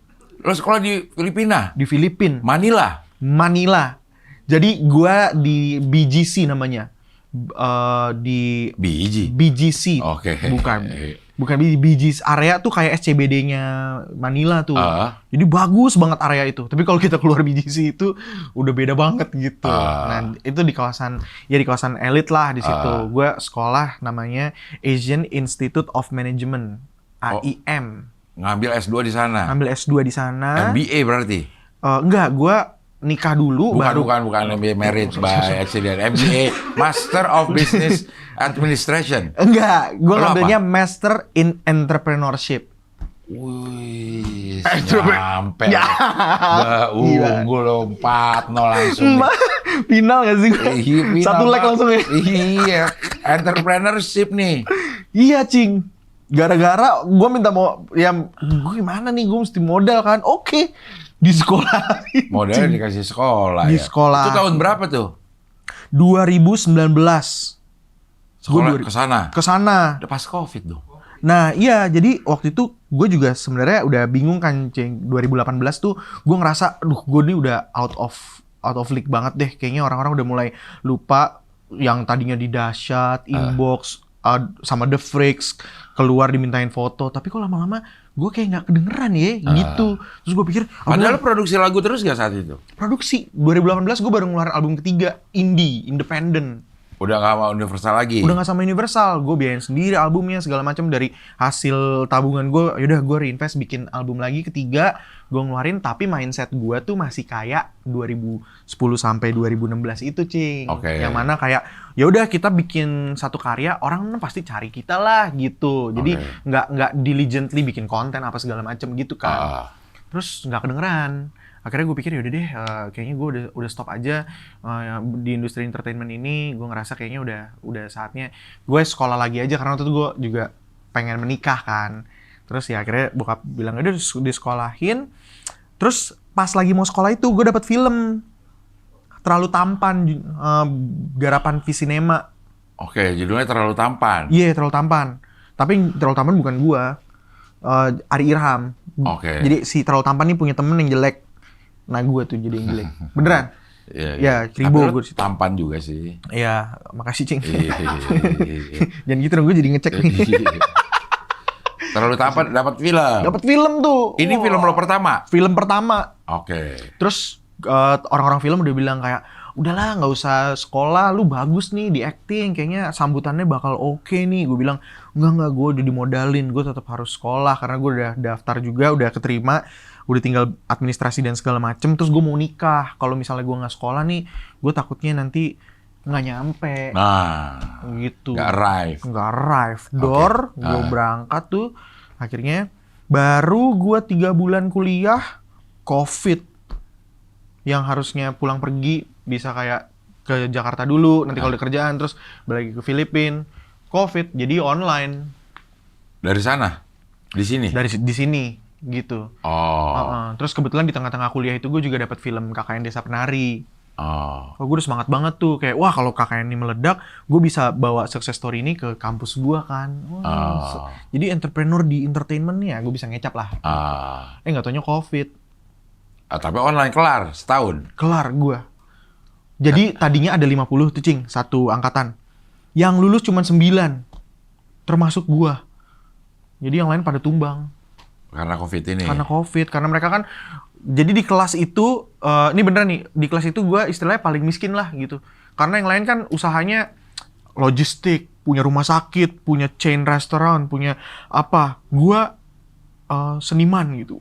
Lo sekolah di Filipina? di Filipina, Manila? Jadi gue di BGC namanya, di Biji? BGC. Oke. Bukan BGC area tuh kayak SCBD-nya Manila tuh. Jadi bagus banget area itu. Tapi kalau kita keluar BGC itu udah beda banget gitu. Nah itu di kawasan elit lah di situ. Gue sekolah namanya Asian Institute of Management, AIM. Ngambil S2 di sana. Ambil S2 di sana. MBA berarti? Enggak, gue nikah dulu baru. Bukan MBA Marriage by Accident. MBA Master of Business Administration. Enggak, gue Lo ngambilnya apa? Master in Entrepreneurship. Wih, Entrepreneur. nyampe. Ya. Unggul lo 4-0 langsung. Final gak sih? Iya, final, Satu leg Pak. langsung ya? Iya, entrepreneurship nih. Iya, Cing. Gara-gara gue minta mau, ya gue gimana nih, gue mesti modal kan. Oke, di sekolah. Modalnya dikasih sekolah Di ya. sekolah. Itu tahun berapa tuh? 2019. Sekolah Gua ke sana. Ke sana. Udah pas Covid dong. Nah iya, jadi waktu itu gue juga sebenarnya udah bingung kan, Ceng. 2018 tuh gue ngerasa, aduh gue nih udah out of league banget deh. Kayaknya orang-orang udah mulai lupa yang tadinya di Dahsyat, Inbox, sama The Freaks, keluar dimintain foto. Tapi kok lama-lama gue kayak nggak kedengeran ya, gitu. Terus gue pikir, Padahal produksi lagu terus gak saat itu? produksi. 2018 gue baru ngeluarin album ketiga, indie, independent. Udah gak sama Universal lagi? Udah gak sama Universal, gue biayain sendiri albumnya segala macam dari hasil tabungan gue. Yaudah gue reinvest bikin album lagi ketiga, gue ngeluarin. Tapi mindset gue tuh masih kayak 2010 sampai 2016 itu, Cing. Oke. Yang mana kayak ya udah kita bikin satu karya, orang pasti cari kita lah gitu. Jadi Oke. nggak diligently bikin konten apa segala macam gitu kan. Terus nggak kedengeran. Akhirnya gue pikir yaudah deh, kayaknya gue udah stop aja di industri entertainment ini. Gue ngerasa kayaknya udah saatnya gue sekolah lagi aja, karena waktu itu gue juga pengen menikah kan. Terus ya akhirnya bokap bilang udah disekolahin. Terus pas lagi mau sekolah itu gue dapet film Terlalu Tampan, garapan Visinema. Oke, judulnya Terlalu Tampan. Iya, Terlalu Tampan. Tapi Terlalu Tampan bukan gue, Ari Irham. Oke. Jadi si Terlalu Tampan nih punya temen yang jelek. Nah gue tuh jadi yang jelek. Beneran? Iya, Ya, Kribo Tapi lu gue di situ. tampan juga sih. Iya, makasih Cing. Iya. Jangan gitu dong, gue jadi ngecek nih. Terlalu Tampan dapat film. Dapat film tuh. Ini film lo pertama? Film pertama. Oke. Terus orang-orang film udah bilang kayak, udahlah nggak usah sekolah, lu bagus nih di acting, kayaknya sambutannya bakal oke nih. Gue bilang, enggak, gue udah dimodalin, gue tetap harus sekolah karena gue udah daftar juga, udah keterima, udah tinggal administrasi dan segala macem. Terus gue mau nikah, kalau misalnya gue nggak sekolah nih, gue takutnya nanti nggak nyampe. Nah, Gitu. nggak arrive. Nggak arrive. Dor, gue berangkat tuh. Akhirnya baru gue 3 bulan kuliah, COVID. Yang harusnya pulang pergi bisa kayak ke Jakarta dulu, nanti kalau ada kerjaan, terus balik ke Filipina. COVID, jadi online. Dari sana? Di sini? Di sini, gitu. Oh. Terus kebetulan di tengah-tengah kuliah itu gue juga dapat film KKN Desa Penari. Oh. Oh, gue udah semangat banget tuh, kayak wah kalau KKN ini meledak, gue bisa bawa success story ini ke kampus gue kan. Wah, jadi entrepreneur di entertainment nih ya, gue bisa ngecap lah. Nggak taunya COVID. Tapi online kelar setahun. Kelar gue. Jadi tadinya ada 50 tuh Cing, satu angkatan. Yang lulus cuma 9, termasuk gue. Jadi yang lain pada tumbang. Karena COVID ini. Karena COVID, karena mereka kan, jadi di kelas itu, ini beneran nih, di kelas itu gue istilahnya paling miskin lah gitu. Karena yang lain kan usahanya logistik, punya rumah sakit, punya chain restoran, punya apa. Gue seniman gitu.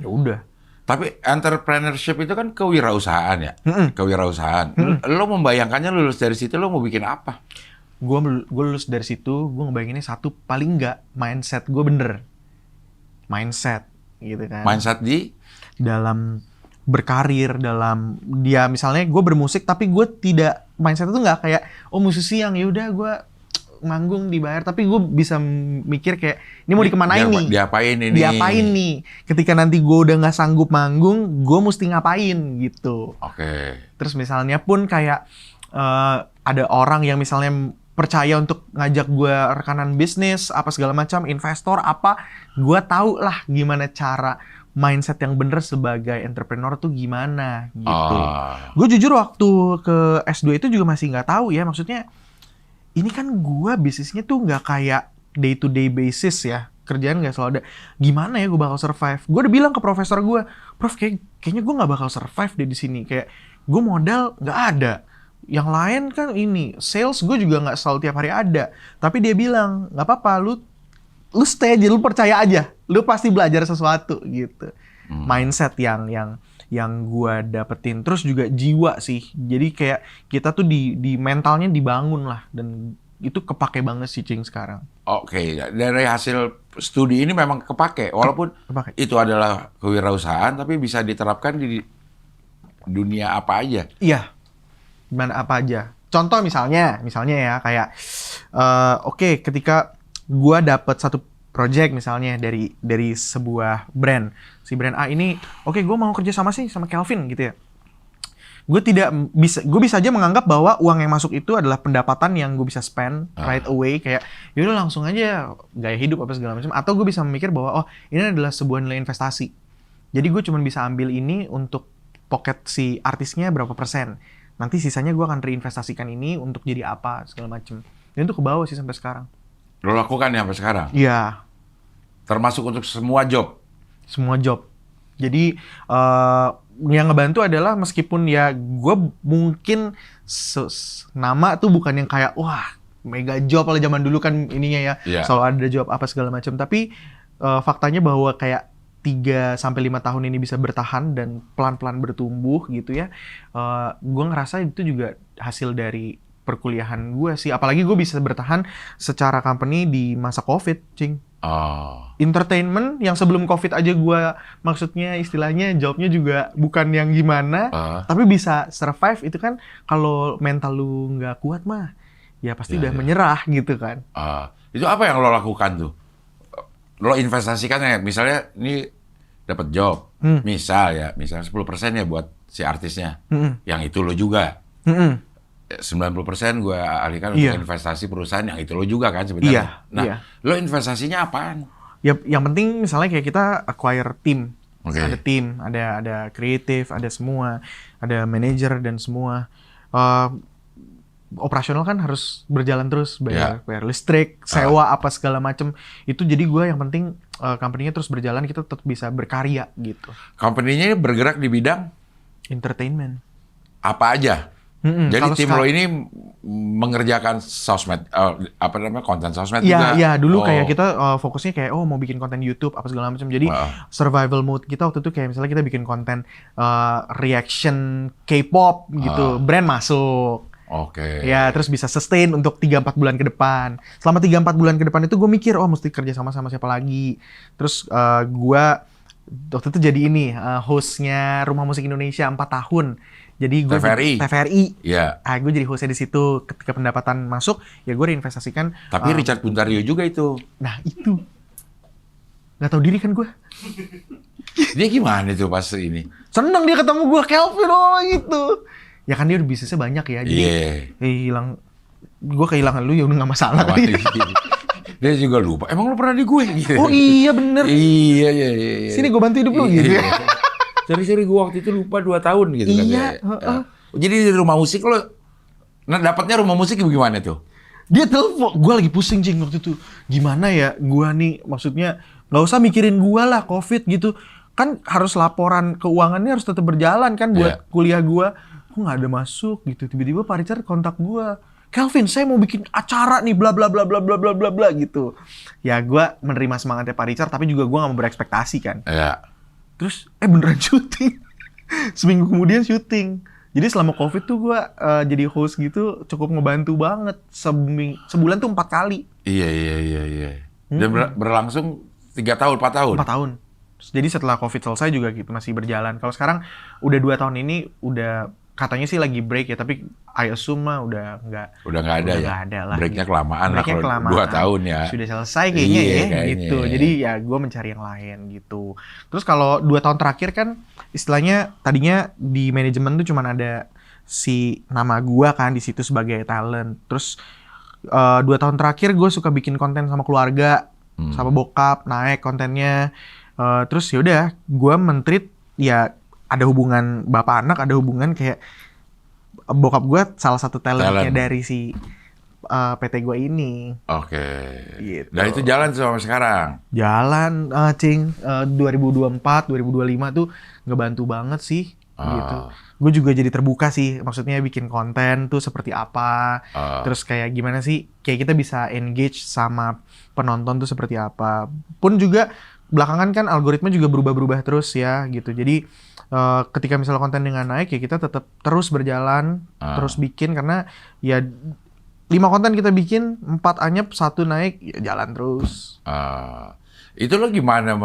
Ya udah. Tapi entrepreneurship itu kan kewirausahaan ya? Kewirausahaan. Lo membayangkannya lulus dari situ lo mau bikin apa? Gue lulus dari situ, gue ngebayanginnya satu, paling nggak mindset gue bener. Mindset, gitu kan. Mindset di? Dalam berkarir, dalam dia misalnya gue bermusik, tapi gue tidak, mindset itu nggak kayak, oh musisi yang yaudah gue manggung dibayar, tapi gue bisa mikir kayak, ini mau dikemanain nih? Diapain ini? Diapain nih? Ketika nanti gue udah nggak sanggup manggung, gue mesti ngapain gitu. Oke. Terus misalnya pun kayak ada orang yang misalnya percaya untuk ngajak gue rekanan bisnis apa segala macam, investor apa, gue tahu lah gimana cara mindset yang bener sebagai entrepreneur tuh gimana gitu. Gue jujur waktu ke S2 itu juga masih nggak tahu ya, maksudnya ini kan gue bisnisnya tuh nggak kayak day to day basis ya, kerjaan nggak selalu ada. Gimana ya gue bakal survive? Gue udah bilang ke profesor gue, Prof kayaknya gue nggak bakal survive deh di sini. Kayak gue modal nggak ada. Yang lain kan ini sales gue juga nggak selalu tiap hari ada. Tapi dia bilang nggak apa-apa, lu lu stay aja, lu percaya aja, lu pasti belajar sesuatu gitu. Mindset yang gua dapetin, terus juga jiwa sih. Jadi kayak kita tuh di mentalnya dibangun lah, dan itu kepake banget sih Cing sekarang. Oke, dari hasil studi ini memang kepake, walaupun Kepake. itu adalah kewirausahaan, tapi bisa diterapkan di dunia apa aja. Iya, gimana apa aja. Contoh misalnya ya kayak, oke, ketika gua dapet satu project misalnya dari sebuah brand, si brand A ini, oke, gua mau kerja sama Kelvin gitu ya. Gue bisa aja menganggap bahwa uang yang masuk itu adalah pendapatan yang gue bisa spend right away, kayak yaudah langsung aja gaya hidup apa segala macam. Atau gue bisa memikir bahwa oh, ini adalah sebuah nilai investasi. Jadi gue cuma bisa ambil ini untuk pocket si artisnya berapa persen. Nanti sisanya gue akan reinvestasikan ini untuk jadi apa segala macam. Dan itu ke bawah sih sampai sekarang. Lo lakukan ya sampai sekarang? Iya, Termasuk untuk semua job? semua job. Jadi yang ngebantu adalah meskipun ya gue mungkin nama tuh bukan yang kayak wah mega job kalau zaman dulu kan ininya ya, Iya. selalu ada job apa segala macam. Tapi faktanya bahwa kayak 3 sampai 5 tahun ini bisa bertahan dan pelan-pelan bertumbuh gitu ya. Gue ngerasa itu juga hasil dari perkuliahan gue sih. Apalagi gue bisa bertahan secara company di masa COVID, Cing. Oh. Entertainment yang sebelum COVID aja gue maksudnya istilahnya jobnya juga bukan yang gimana, tapi bisa survive itu kan kalau mental lu nggak kuat mah ya pasti udah menyerah gitu kan. Itu apa yang lo lakukan tuh? Lo investasikan ya, misalnya ini dapat job, misal 10% ya buat si artisnya, yang itu lo juga. 90% gue alihkan untuk investasi perusahaan yang itu lo juga kan sebenarnya. Lo investasinya apaan? Ya, yang penting misalnya kayak kita acquire tim, Oke. ada tim, ada kreatif, ada semua, ada manajer dan semua. Operasional kan harus berjalan terus, bayar listrik, sewa apa segala macem. Itu jadi gue yang penting company-nya terus berjalan, kita tetap bisa berkarya gitu. Company-nya bergerak di bidang Entertainment. apa aja? Jadi Kalau tim lo ini mengerjakan sosmed, konten sosmed Iya, juga? iya. Dulu kayak kita fokusnya kayak mau bikin konten YouTube apa segala macam. Jadi survival mode kita waktu itu kayak misalnya kita bikin konten reaction K-pop gitu, brand masuk. Oke. Ya, terus bisa sustain untuk 3-4 bulan ke depan. Selama 3-4 bulan ke depan itu gue mikir, mesti kerja sama siapa lagi. Terus gue waktu itu jadi ini, hostnya Rumah Musik Indonesia 4 tahun. Jadi gue TVRI. Iya. Gue jadi hostnya di situ. Ketika pendapatan masuk, ya gue reinvestasikan. Tapi Richard Buntario juga itu. Nah itu, nggak tahu diri kan gue. Dia gimana tuh pas ini? Seneng dia ketemu gue, Kelvin gitu. Ya kan dia udah bisnisnya banyak ya. Jadi gue kehilangan lu ya udah nggak masalah. Dia juga lupa. Emang lu pernah di gue? Gitu. Oh iya bener. Iya. Sini gue bantu hidup lu gitu ya. Cari-cari gue waktu itu lupa 2 tahun gitu kan. Iya. Jadi di rumah musik lo, dapatnya rumah musik gimana tuh? Dia telepon, gue lagi pusing Cing waktu itu. Gimana ya gue nih, maksudnya nggak usah mikirin gue lah COVID gitu. Kan harus laporan keuangannya harus tetap berjalan kan buat kuliah gue. Kok nggak ada masuk gitu. Tiba-tiba Pak Richard kontak gue. Kelvin, saya mau bikin acara nih, bla bla bla bla bla bla bla bla gitu. Ya gue menerima semangatnya Pak Richard, tapi juga gue nggak mau berekspektasi kan. Iya. Terus beneran syuting. Seminggu kemudian syuting. Jadi selama COVID tuh gue jadi host gitu cukup ngebantu banget. Sebulan tuh 4 kali. Iya. Dan berlangsung 3 tahun, 4 tahun? 4 tahun. Jadi setelah COVID selesai juga gitu masih berjalan. Kalau sekarang udah 2 tahun ini udah katanya sih lagi break ya, tapi I assume mah udah nggak ada ya? Nggak ada lah. Breaknya gitu. kelamaan lah kalau 2 tahun ya. Sudah selesai kayaknya kayaknya. gitu. Jadi ya gue mencari yang lain gitu. Terus kalau 2 tahun terakhir kan istilahnya tadinya di manajemen tuh cuman ada si nama gue kan di situ sebagai talent. Terus 2 tahun terakhir gue suka bikin konten sama keluarga, sama bokap, naik kontennya. Terus yaudah gue men-treat ya ada hubungan bapak anak, ada hubungan kayak bokap gue salah satu talentnya dari si PT gue ini. Oke. Gitu. Dan itu jalan sampai sekarang? Jalan, Cing. 2024, 2025 tuh ngebantu banget sih. gitu. Gue juga jadi terbuka sih, maksudnya bikin konten tuh seperti apa, terus kayak gimana sih, kayak kita bisa engage sama penonton tuh seperti apa. Pun juga belakangan kan algoritma juga berubah-berubah terus ya gitu. Jadi ketika misalnya konten dengan naik ya kita tetap terus berjalan, terus bikin karena ya 5 konten kita bikin, 4 anyep, 1 naik, ya jalan terus. Itu lo gimana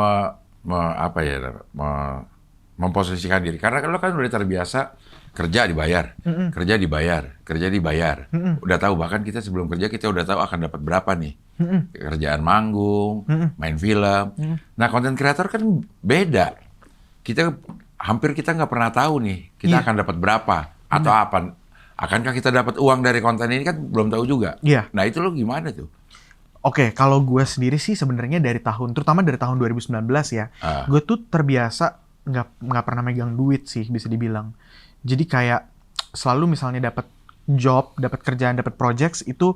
memposisikan diri? Karena lo kan udah terbiasa kerja dibayar, kerja dibayar. Udah tahu, bahkan kita sebelum kerja kita udah tahu akan dapat berapa nih. Kerjaan manggung, main film. Nah, konten kreator kan beda. Hampir kita nggak pernah tahu nih kita akan dapat berapa atau apa. Akankah kita dapat uang dari konten ini kan belum tahu juga. Iya. Nah, itu lo gimana tuh? Oke, kalau gue sendiri sih sebenarnya terutama dari tahun 2019 ya, gue tuh terbiasa nggak pernah megang duit sih bisa dibilang. Jadi kayak selalu misalnya dapat job, dapat kerjaan, dapat projects itu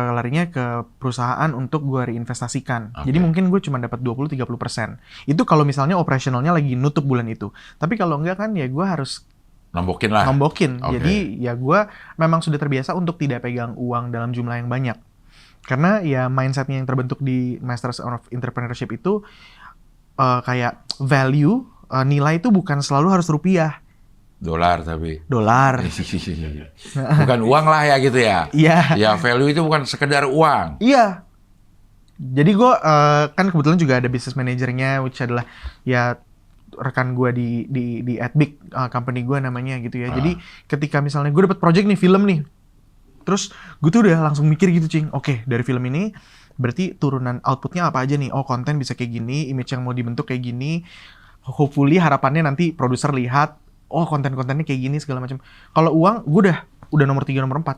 larinya ke perusahaan untuk gue reinvestasikan. Jadi mungkin gue cuma dapat 20-30%. Itu kalau misalnya operasionalnya lagi nutup bulan itu. Tapi kalau enggak kan ya gue harus Nombokin lah. Jadi ya gue memang sudah terbiasa untuk tidak pegang uang dalam jumlah yang banyak. Karena ya mindsetnya yang terbentuk di Masters of Entrepreneurship itu kayak value, nilai itu bukan selalu harus rupiah. Dolar tapi. Dolar. Bukan uang lah ya gitu ya. Iya. Ya value itu bukan sekedar uang. Iya. Jadi gue kan kebetulan juga ada business manajernya, which adalah ya rekan gue di Adbig, company gue namanya gitu ya. Jadi ketika misalnya gue dapat project nih, film nih, terus gue tuh udah langsung mikir gitu, Cing. Oke, dari film ini berarti turunan outputnya apa aja nih? Oh, konten bisa kayak gini, image yang mau dibentuk kayak gini. Hopefully harapannya nanti produser lihat, oh konten-kontennya kayak gini segala macam. Kalau uang, gue udah nomor 3, nomor 4.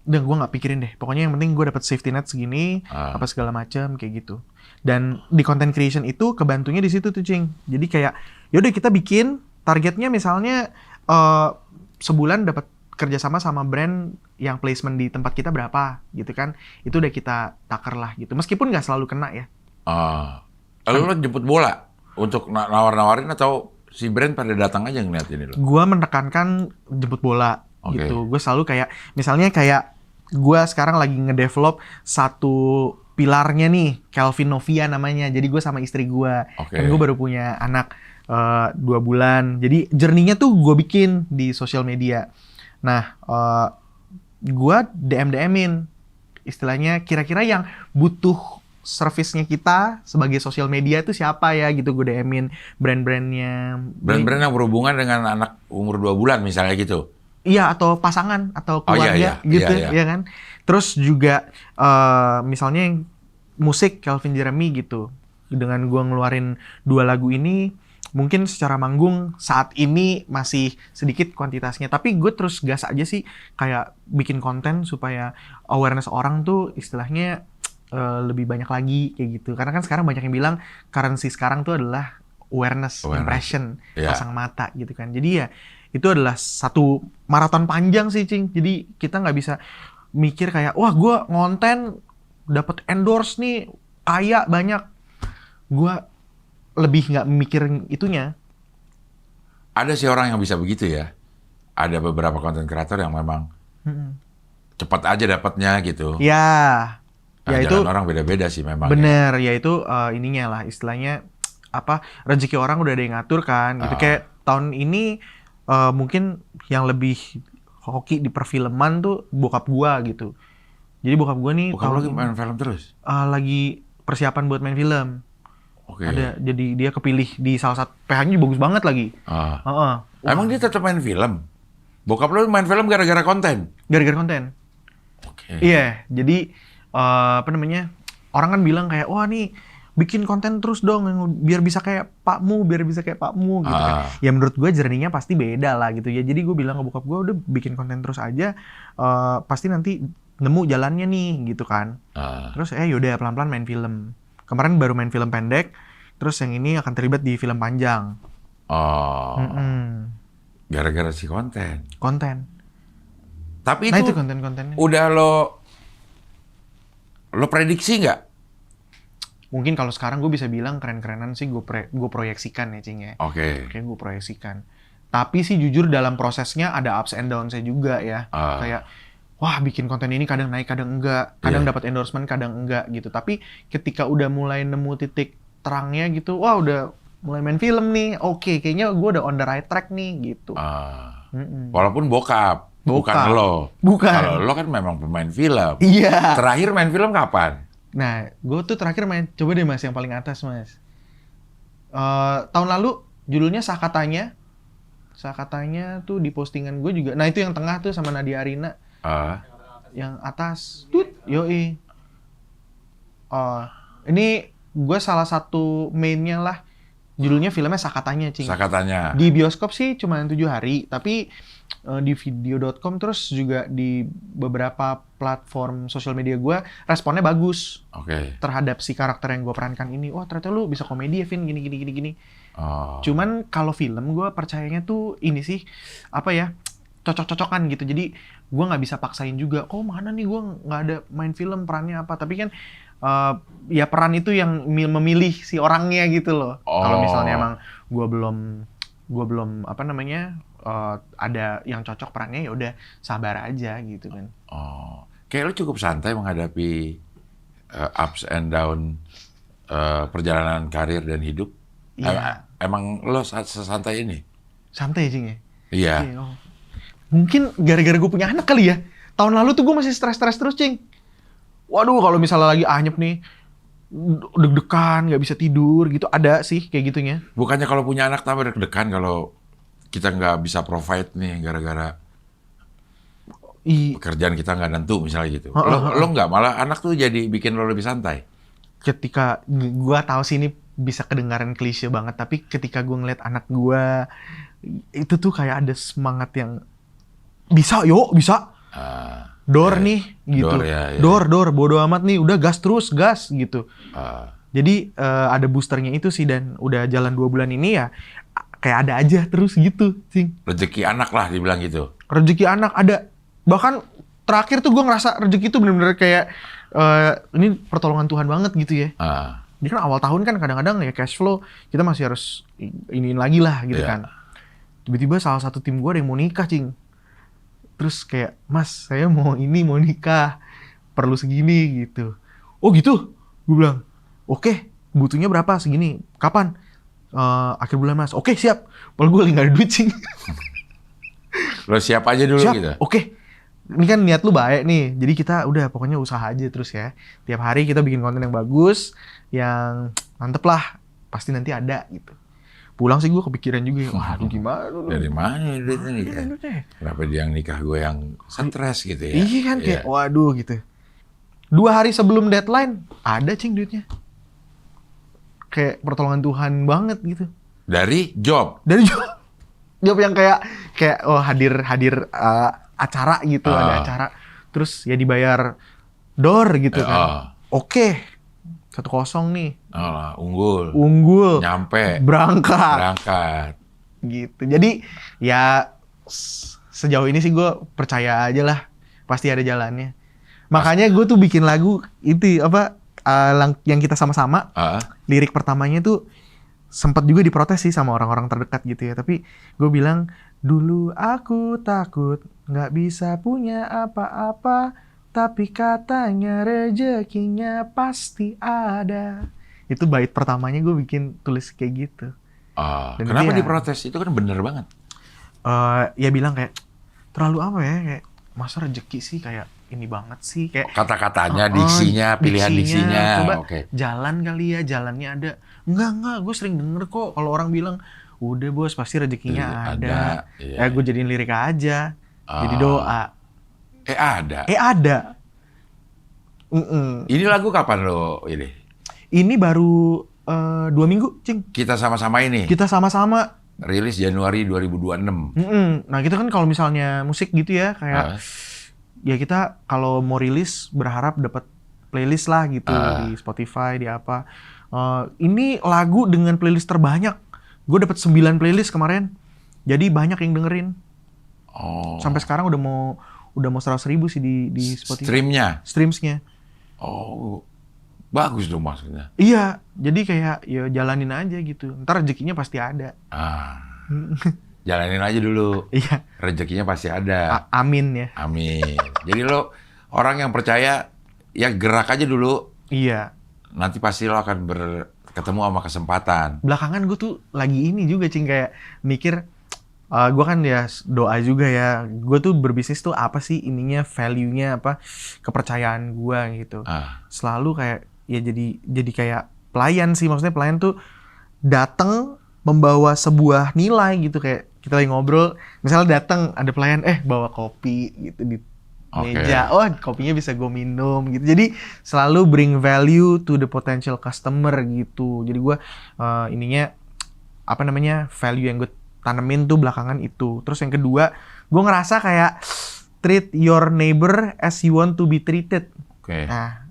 Udah gue nggak pikirin deh. Pokoknya yang penting gue dapat safety net segini, apa segala macam kayak gitu. Dan di content creation itu kebantunya di situ tuh, Cing. Jadi kayak yaudah kita bikin targetnya misalnya sebulan dapat kerjasama sama brand yang placement di tempat kita berapa gitu kan. Itu udah kita takar lah gitu. Meskipun nggak selalu kena ya. Lalu lo jemput bola untuk nawar-nawarin atau si brand pada datang aja ngeliat ini lo? Gua menekankan jemput bola gitu. Gue selalu kayak misalnya kayak gue sekarang lagi ngedevelop satu pilarnya nih, Kelvin Novia namanya. Jadi gue sama istri gue, kan gue baru punya anak 2 bulan. Jadi journey-nya tuh gue bikin di sosial media. Nah, gue DM-in istilahnya kira-kira yang butuh service-nya kita sebagai sosial media itu siapa ya gitu. Gue DM-in brand-brandnya. Brand-brand yang berhubungan dengan anak umur 2 bulan misalnya gitu? Iya, atau pasangan, atau keluarga gitu, ya kan. Terus juga misalnya yang musik Calvin Jeremy gitu. Dengan gua ngeluarin 2 lagu ini, mungkin secara manggung saat ini masih sedikit kuantitasnya. Tapi gue terus gas aja sih kayak bikin konten supaya awareness orang tuh istilahnya lebih banyak lagi kayak gitu. Karena kan sekarang banyak yang bilang currency sekarang tuh adalah awareness. Impression, pasang mata gitu kan. Jadi ya itu adalah satu maraton panjang sih, Cing. Jadi kita nggak bisa mikir kayak, wah gue ngonten dapat endorse nih, kaya banyak. Gue lebih nggak mikir itunya. Ada sih orang yang bisa begitu ya. Ada beberapa konten kreator yang memang cepat aja dapatnya gitu. Ya, ya itu orang beda-beda sih memang. Bener, ya itu ininya lah istilahnya apa, rezeki orang udah ada yang ngatur kan. Gitu kayak tahun ini mungkin yang lebih hoki di perfilman tuh bokap gua gitu. Jadi bokap gua nih bokap lagi main film terus? Lagi persiapan buat main film. Ada, jadi dia kepilih di salah satu PH-nya bagus banget lagi. Emang dia tetap main film? Bokap lo main film gara-gara konten? Gara-gara konten. Iya, jadi apa namanya, orang kan bilang kayak, wah nih bikin konten terus dong biar bisa kayak pakmu gitu kan. Ya menurut gue journey-nya pasti beda lah gitu ya. Jadi gue bilang ke bokap gue, udah bikin konten terus aja, pasti nanti nemu jalannya nih gitu kan. Terus yaudah pelan-pelan main film. Kemarin baru main film pendek, terus yang ini akan terlibat di film panjang. Gara-gara si konten. Tapi itu konten-kontennya. Udah lo prediksi nggak? Mungkin kalau sekarang gue bisa bilang keren-kerenan sih gue proyeksikan ya, Cing ya. Oke, gue proyeksikan. Tapi sih jujur dalam prosesnya ada ups and downs-nya juga ya. Kayak wah bikin konten ini kadang naik kadang enggak, kadang dapat endorsement kadang enggak gitu. Tapi ketika udah mulai nemu titik terangnya gitu, wah udah mulai main film nih. Oke, kayaknya gue udah on the right track nih gitu. Walaupun bokap. Bukan lo. Bukan. Kalau lo kan memang pemain film. Iya. Terakhir main film kapan? Nah, gue tuh terakhir main, coba deh mas yang paling atas mas. Tahun lalu judulnya Sakatanya. Sakatanya tuh di postingan gue juga. Nah itu yang tengah tuh sama Nadia Arina. Yang atas, yoi. Ini gue salah satu mainnya lah. Judulnya filmnya Sakatanya, Cing. Sakatanya. Di bioskop sih cuma 7 hari, tapi di video.com terus juga di beberapa platform sosial media gue responnya bagus. Terhadap si karakter yang gue perankan ini. Wah ternyata lu bisa komedi ya, Vin, gini. Cuman kalau film gue percayanya tuh ini sih, apa ya, cocok-cocokan gitu. Jadi gue nggak bisa paksain juga. Oh mana nih gue nggak ada main film perannya apa. Tapi kan ya peran itu yang memilih si orangnya gitu loh. Kalau misalnya emang gue belum apa namanya ada yang cocok perannya, ya udah sabar aja gitu kan. Kayak lo cukup santai menghadapi ups and down perjalanan karir dan hidup. Iya. Emang lo sesantai ini? Santai Cing ya? Iya. Mungkin gara-gara gue punya anak kali ya. Tahun lalu tuh gue masih stres-stres terus Cing. Waduh kalau misalnya lagi anyep nih, deg-degan, nggak bisa tidur gitu, ada sih kayak gitunya. Bukannya kalau punya anak tambah deg-degan kalau kita nggak bisa provide nih gara-gara pekerjaan kita nggak nentu misalnya gitu. Lo nggak, malah anak tuh jadi bikin lo lebih santai. Ketika gue tahu sih ini bisa kedengaran klise banget, tapi ketika gue ngeliat anak gue, itu tuh kayak ada semangat yang bisa, nih gitu. Dor, bodo amat nih, udah gas gitu. Jadi ada boosternya itu sih, dan udah jalan 2 bulan ini ya kayak ada aja terus gitu, Cing. Rezeki anak lah dibilang gitu. Rezeki anak ada. Bahkan terakhir tuh gue ngerasa rezeki itu bener-bener kayak ini pertolongan Tuhan banget gitu ya. Jadi kan awal tahun kan kadang-kadang ya cash flow kita masih harus iniin lagi lah gitu kan. Tiba-tiba salah satu tim gue ada yang mau nikah, Cing. Terus kayak, Mas, saya mau nikah, perlu segini gitu. Oh gitu? Gue bilang, oke, butuhnya berapa? Segini. Kapan? Akhir bulan Mas. Oke, siap. Padahal gue lagi gak ada duit, Cing. Lo siap aja dulu siap. gitu? Oke. Ini kan niat lu baik nih. Jadi kita udah pokoknya usaha aja terus ya. Tiap hari kita bikin konten yang bagus, yang mantep lah. Pasti nanti ada gitu. Pulang sih gue kepikiran juga, waduh gimana lu? Dari mana duitnya nih? Kenapa dia yang nikah gue yang stres gitu ya? Iya kan, kayak waduh gitu. 2 hari sebelum deadline, ada Cing duitnya. Kayak pertolongan Tuhan banget gitu. Dari job? Dari job. Job yang kayak hadir acara gitu, ada acara. Terus ya dibayar door gitu kan. Oke. 1-0 nih. Unggul. Nyampe. Berangkat. Gitu. Jadi ya sejauh ini sih gue percaya aja lah. Pasti ada jalannya. Makanya gue tuh bikin lagu itu yang kita sama-sama. Lirik pertamanya tuh sempat juga diprotes sih sama orang-orang terdekat gitu ya. Tapi gue bilang, dulu aku takut gak bisa punya apa-apa. Tapi katanya rezekinya pasti ada. Itu bait pertamanya gue bikin tulis kayak gitu. Kenapa diprotes? Itu kan bener banget. Ya bilang kayak terlalu apa ya, kayak masa rezeki sih kayak ini banget sih, kayak kata-katanya, diksinya, pilihan diksinya. Coba jalan kali ya, jalannya ada. Enggak, gue sering denger kok kalau orang bilang udah bos pasti rezekinya ada. Ya gue jadiin lirik aja, jadi doa. Ada. Ini lagu kapan lo ini? Ini baru 2 minggu, Cing. Kita sama-sama ini? Kita sama-sama. Rilis Januari 2026. Nah kita kan kalau misalnya musik gitu ya, kayak ya kita kalau mau rilis berharap dapat playlist lah gitu di Spotify, di apa. Ini lagu dengan playlist terbanyak. Gue dapat 9 playlist kemarin. Jadi banyak yang dengerin. Sampai sekarang udah mau 100.000 sih di Spotify. Streamsnya. Bagus dong maksudnya. Iya, jadi kayak ya jalanin aja gitu. Ntar rezekinya pasti ada. Jalanin aja dulu. Iya. Rezekinya pasti ada. Amin ya. Amin. Jadi lo orang yang percaya, ya gerak aja dulu. Iya. Nanti pasti lo akan ketemu sama kesempatan. Belakangan gue tuh lagi ini juga Cing, kayak mikir, gue kan ya doa juga ya. Gue tuh berbisnis tuh apa sih ininya, value-nya apa, kepercayaan gue gitu. Selalu kayak ya jadi kayak pelayan sih, maksudnya pelayan tuh datang membawa sebuah nilai gitu, kayak kita lagi ngobrol, misalnya datang ada pelayan bawa kopi gitu di meja, oh kopinya bisa gue minum gitu. Jadi selalu bring value to the potential customer gitu. Jadi gue ininya apa namanya, value yang gue tanemin tuh belakangan itu. Terus yang kedua, gue ngerasa kayak treat your neighbor as you want to be treated. Nah,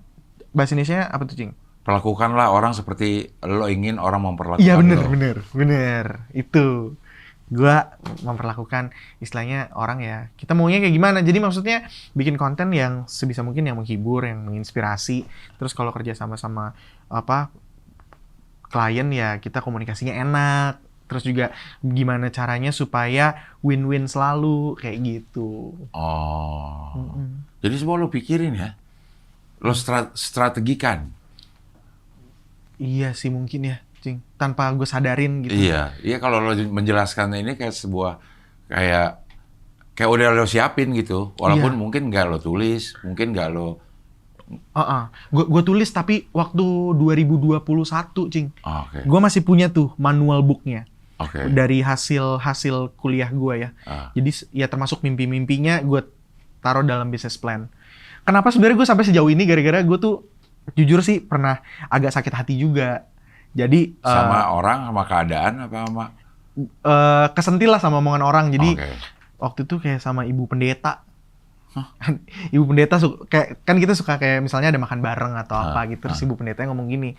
bahasa Indonesia apa tuh Cing? Perlakukanlah orang seperti lo ingin orang memperlakukan Iya lo. bener. Itu. Gua memperlakukan istilahnya orang ya, kita maunya kayak gimana. Jadi maksudnya bikin konten yang sebisa mungkin yang menghibur, yang menginspirasi. Terus kalau kerja sama apa klien ya kita komunikasinya enak. Terus juga gimana caranya supaya win-win selalu kayak gitu. Jadi semua lo pikirin ya. Lo strategikan. Iya sih mungkin ya, Cing. Tanpa gue sadarin gitu. Iya kalau lo menjelaskan ini kayak sebuah kayak udah lo siapin gitu. Walaupun mungkin nggak lo tulis, mungkin nggak lo. Gue tulis tapi waktu 2021, Cing. Gue masih punya tuh manual booknya. Dari hasil kuliah gue ya. Jadi ya termasuk mimpi-mimpinya gue taruh dalam business plan. Kenapa sebenarnya gue sampai sejauh ini, gara-gara gue tuh jujur sih pernah agak sakit hati juga. Jadi sama orang, sama keadaan apa sama kesentil lah sama omongan orang. Jadi waktu itu kayak sama ibu pendeta. Ibu pendeta kayak kan kita suka kayak misalnya ada makan bareng atau apa gitu. Terus ibu pendeta ngomong gini,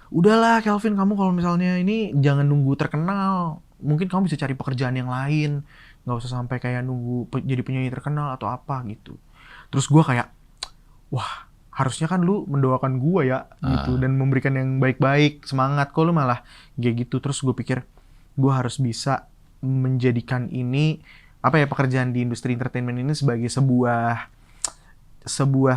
udahlah Kelvin, kamu kalau misalnya ini jangan nunggu terkenal. Mungkin kamu bisa cari pekerjaan yang lain. Nggak usah sampai kayak nunggu jadi penyanyi terkenal atau apa gitu. Terus gue kayak, wah harusnya kan lu mendoakan gue ya gitu, dan memberikan yang baik-baik, semangat. Kok lu malah kayak gitu. Terus gue pikir gue harus bisa menjadikan ini pekerjaan di industri entertainment ini sebagai sebuah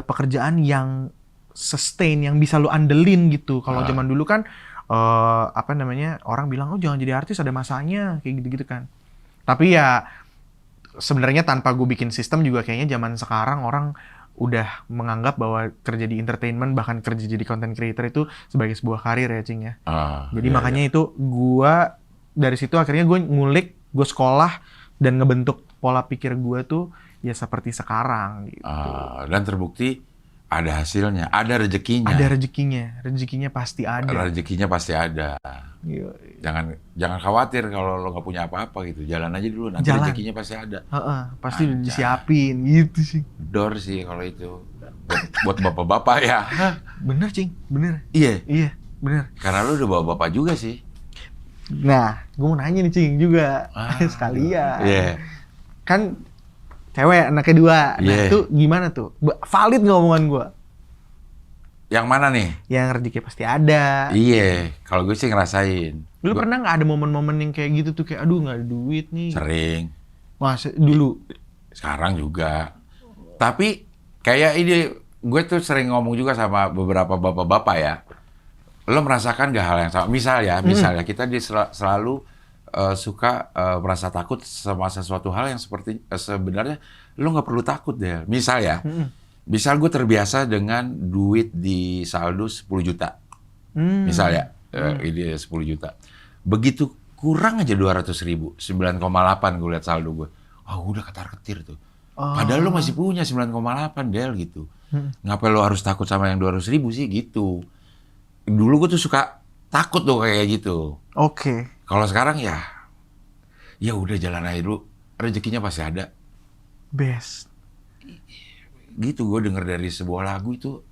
pekerjaan yang sustain, yang bisa lu andelin gitu. Kalau zaman dulu kan orang bilang jangan jadi artis, ada masanya kayak gitu-gitu kan. Tapi ya sebenarnya tanpa gue bikin sistem juga kayaknya zaman sekarang orang udah menganggap bahwa kerja di entertainment, bahkan kerja jadi content creator itu sebagai sebuah karir ya Cing ya. Jadi makanya itu gue dari situ akhirnya gue ngulik, gue sekolah dan ngebentuk pola pikir gue tuh ya seperti sekarang gitu. Dan terbukti ada hasilnya, ada rezekinya. Ada rezekinya pasti ada. Rezekinya pasti ada. Jangan khawatir kalau lo nggak punya apa-apa gitu. Jalan aja dulu, nanti rezekinya pasti ada. Pasti udah disiapin gitu sih. Dor sih kalau itu. Buat bapak-bapak ya. Bener Cing, bener. Iya, bener. Karena lo udah bawa bapak juga sih. Nah, gue mau nanya nih Cing juga. Sekalian. Kan cewek anak kedua. Nah itu gimana tuh? Valid nggak omongan gue? Yang mana nih? Yang rezeki pasti ada. Iya, kalau gue sih ngerasain. Lu pernah nggak ada momen-momen yang kayak gitu tuh, kayak aduh nggak ada duit nih? Sering. Mas dulu. Sekarang juga. Tapi kayak ini, gue tuh sering ngomong juga sama beberapa bapak-bapak ya. Lo merasakan gak hal yang sama? Misalnya kita selalu suka merasa takut sama sesuatu hal yang seperti sebenarnya lo nggak perlu takut deh. Misal gue terbiasa dengan duit di saldo 10 juta. Misalnya, ini 10 juta. Begitu kurang aja 200.000, 9,8 gue lihat saldo gue. Udah ketar-ketir tuh. Padahal lo masih punya 9,8 Del gitu. Ngapain lo harus takut sama yang 200.000 sih gitu. Dulu gue tuh suka takut tuh kayak gitu. Kalau sekarang ya udah jalan aja dulu. Rezekinya pasti ada. Best. Gitu gue denger dari sebuah lagu itu.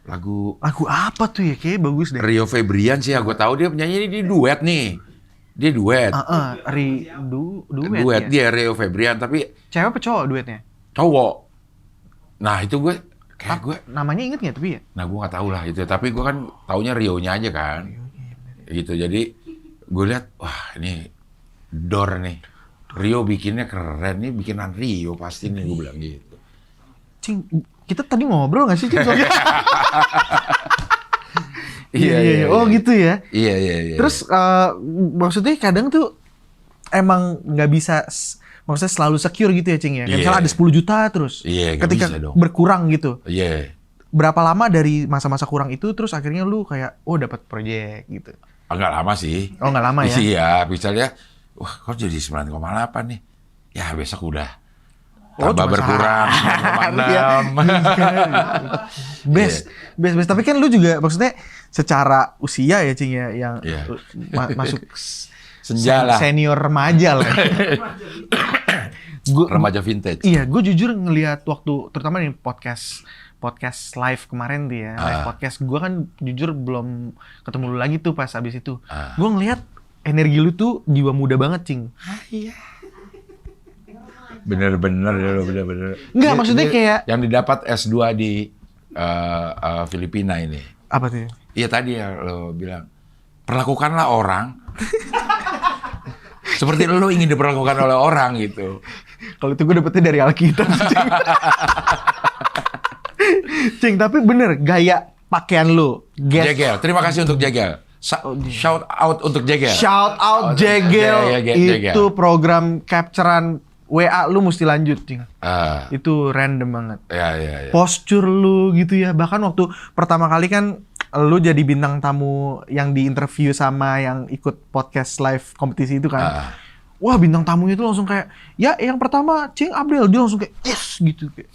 Lagu apa tuh ya? Kayaknya bagus deh. Rio Febrian sih ya, gue tahu dia penyanyi, dia duet nih. Dia duet. Duet dia Rio Febrian, tapi cewek apa cowok duetnya? Cowok. Nah itu gue namanya inget nggak tapi ya? Nah gue nggak tahu lah itu, tapi gue kan taunya Rio-nya aja kan. Gitu, jadi gue lihat wah ini Dor nih. Rio bikinnya keren nih, bikinan Rio pasti nih gue bilang gitu. Cing, kita tadi ngobrol nggak sih, Cing? Iya. Oh gitu ya. Iya. Terus maksudnya kadang tuh emang nggak bisa, maksudnya selalu secure gitu ya, Cing ya. Kayak Iya. misalnya ada 10 juta terus. Iya, nggak Ketika bisa dong. berkurang gitu. Iya. Berapa lama dari masa-masa kurang itu terus akhirnya lu kayak dapat proyek gitu. Agak lama sih. Oh, nggak lama ya? Iya, misalnya, wah kok jadi 9,8 nih. Ya besok udah tambah cuma berkurang 9,6. Best. Tapi kan lu juga maksudnya secara usia ya, Cing ya, yang Iya. masuk Senja lah. senior remaja lah. Remaja vintage. Iya, gue jujur ngelihat waktu terutama nih podcast live kemarin tuh ya, live podcast gue kan jujur belum ketemu lu lagi tuh pas abis itu. Gue ngelihat energi lu tuh jiwa muda banget, Cing. Iya. Bener-bener ya lo, bener-bener. Enggak, maksudnya kayak yang didapat S2 di Filipina ini. apa tuh? Iya tadi ya lo bilang, perlakukanlah orang seperti lo ingin diperlakukan oleh orang gitu. Kalau itu gue dapetnya dari Alkitab, Cing. Cing, tapi bener gaya pakaian lu. Jegel, terima kasih untuk Jegel. Shout out untuk Jegel. Shout out Jegel. Jegel. Itu program capturean WA lu mesti lanjut, Cing. Ah, Itu random banget. ya. Postur lu gitu ya. Bahkan waktu pertama kali kan lu jadi bintang tamu yang diinterview sama yang ikut podcast live kompetisi itu kan. Wah, bintang tamunya itu langsung kayak, ya yang pertama Cing Abdel, dia langsung kayak yes gitu kayak.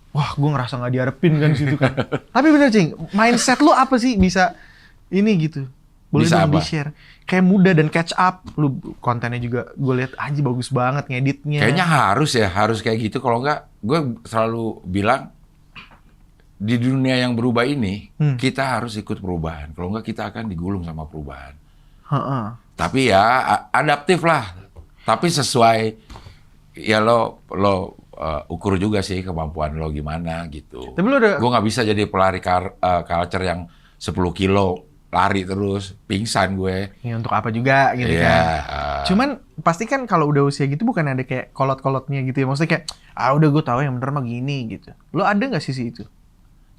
Wah, gue ngerasa nggak diharapin kan di situ kan. Tapi bener, Cing, mindset lu apa sih bisa ini gitu? Boleh Bisa dong apa? di-share. Kayak mudah dan catch up. Lu kontennya juga gue lihat aja bagus banget ngeditnya. Kayaknya harus kayak gitu. Kalau enggak, gue selalu bilang di dunia yang berubah ini kita harus ikut perubahan. Kalau enggak kita akan digulung sama perubahan. Heeh. Tapi ya adaptif lah. Tapi sesuai ya lo ukur juga sih kemampuan lo gimana gitu. Tapi lu udah Gue nggak bisa jadi pelari culture yang 10 kilo lari terus, pingsan gue. ya, untuk apa juga gitu Iya. kan. Cuman pasti kan kalau udah usia gitu bukan ada kayak kolot-kolotnya gitu ya. Maksudnya kayak udah gue tahu yang bener mah gini gitu. Lo ada nggak sisi itu?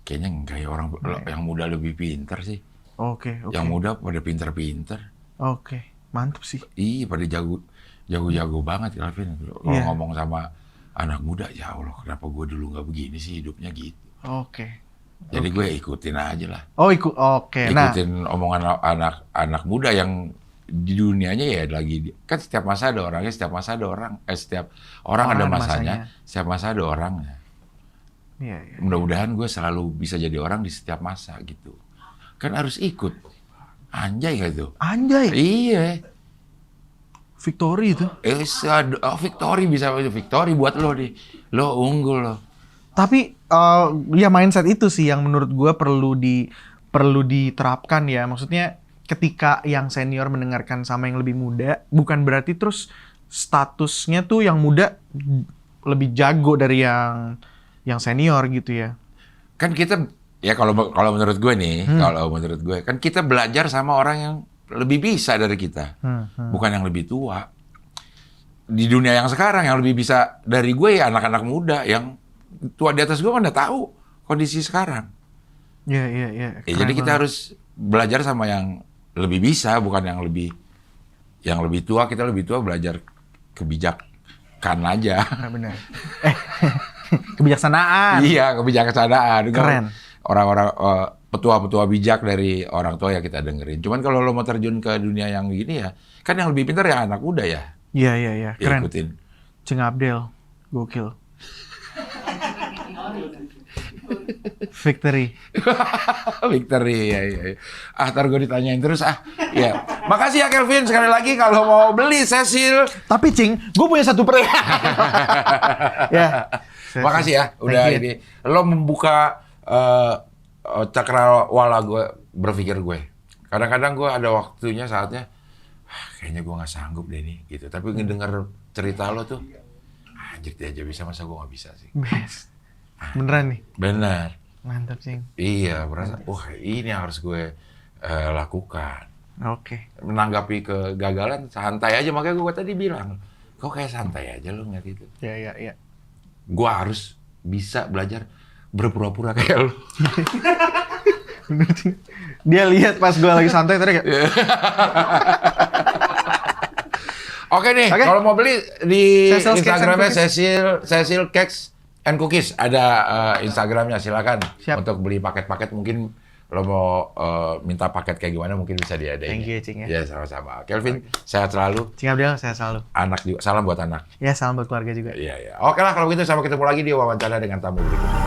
Kayaknya enggak ya, orang yang muda lebih pinter sih. Oke. Yang muda pada pinter-pinter. Oke. Mantep sih. Iya, pada jago-jago banget, Calvin. Kalau Iya. ngomong sama anak muda, ya Allah, kenapa gue dulu nggak begini sih hidupnya gitu. Oke. Jadi gue ikutin aja lah. Oh, oke. Nah, Ikutin omongan anak muda yang di dunianya ya lagi. Kan setiap masa ada orangnya, setiap masa ada orang. Setiap orang ada masanya, setiap masa ada orangnya. iya. Mudah-mudahan gue selalu bisa jadi orang di setiap masa gitu. Kan harus ikut. Anjay gak tuh? Anjay, Iya. Victory itu. Victory bisa. Victory buat lo nih. Lo unggul lo. Tapi ya mindset itu sih yang menurut gue perlu diterapkan ya. Maksudnya ketika yang senior mendengarkan sama yang lebih muda, bukan berarti terus statusnya tuh yang muda lebih jago dari yang senior gitu ya. Kan kita ya kalau menurut gue nih, kalau menurut gue kan kita belajar sama orang yang lebih bisa dari kita, bukan yang lebih tua. Di dunia yang sekarang yang lebih bisa dari gue ya anak-anak muda yang tua di atas gue kan udah tahu kondisi sekarang. Iya. Ya, jadi kita harus belajar sama yang lebih bisa, bukan yang lebih tua. Kita lebih tua belajar kebijakan aja. Benar. Kebijaksanaan. Iya, kebijaksanaan. Keren. Orang-orang petua-petua bijak dari orang tua ya kita dengerin. Cuman kalau lo mau terjun ke dunia yang gini ya, kan yang lebih pintar ya anak muda ya. Iya. Ya, Keren. ikutin. Cing Abdel, gokil. Victory. Victory, ya. Ntar gue ditanyain terus Ya. Makasih ya Kelvin, sekali lagi kalau mau beli Cecil. Tapi Cing, gue punya satu pertanyaan. Ya. Makasih ya, udah Thank you. ini. Lo membuka cakrawala gue, berpikir gue. Kadang-kadang gue ada waktunya, saatnya, kayaknya gue nggak sanggup deh nih, gitu. Tapi ngedenger cerita lo tuh, anjir dia aja bisa, masa gue nggak bisa sih. Best. Beneran nih? Benar. Mantap, Cing. Iya, berasa, ini yang harus gue lakukan. Oke. Menanggapi kegagalan santai aja, makanya gue tadi bilang, kok kayak santai aja lo ngeliat itu. Iya. Gua harus bisa belajar berpura-pura kayak lo. Dia lihat pas gue lagi santai tadi kayak, Oke nih, Oke. kalau mau beli di Cecil's Cakes and Instagramnya Cookies. Cecil Cakes and Cookies ada Instagramnya, silakan Siap. untuk beli paket-paket. Mungkin lo mau minta paket kayak gimana mungkin bisa diadain. Thank you, Cing, ya. Ya sama-sama. Kelvin sehat selalu. Cing Abdel, saya selalu. Anak juga, salam buat anak. Ya, salam buat keluarga juga. Iya. Oke lah kalau gitu, sampai ketemu lagi di wawancara dengan tamu berikutnya.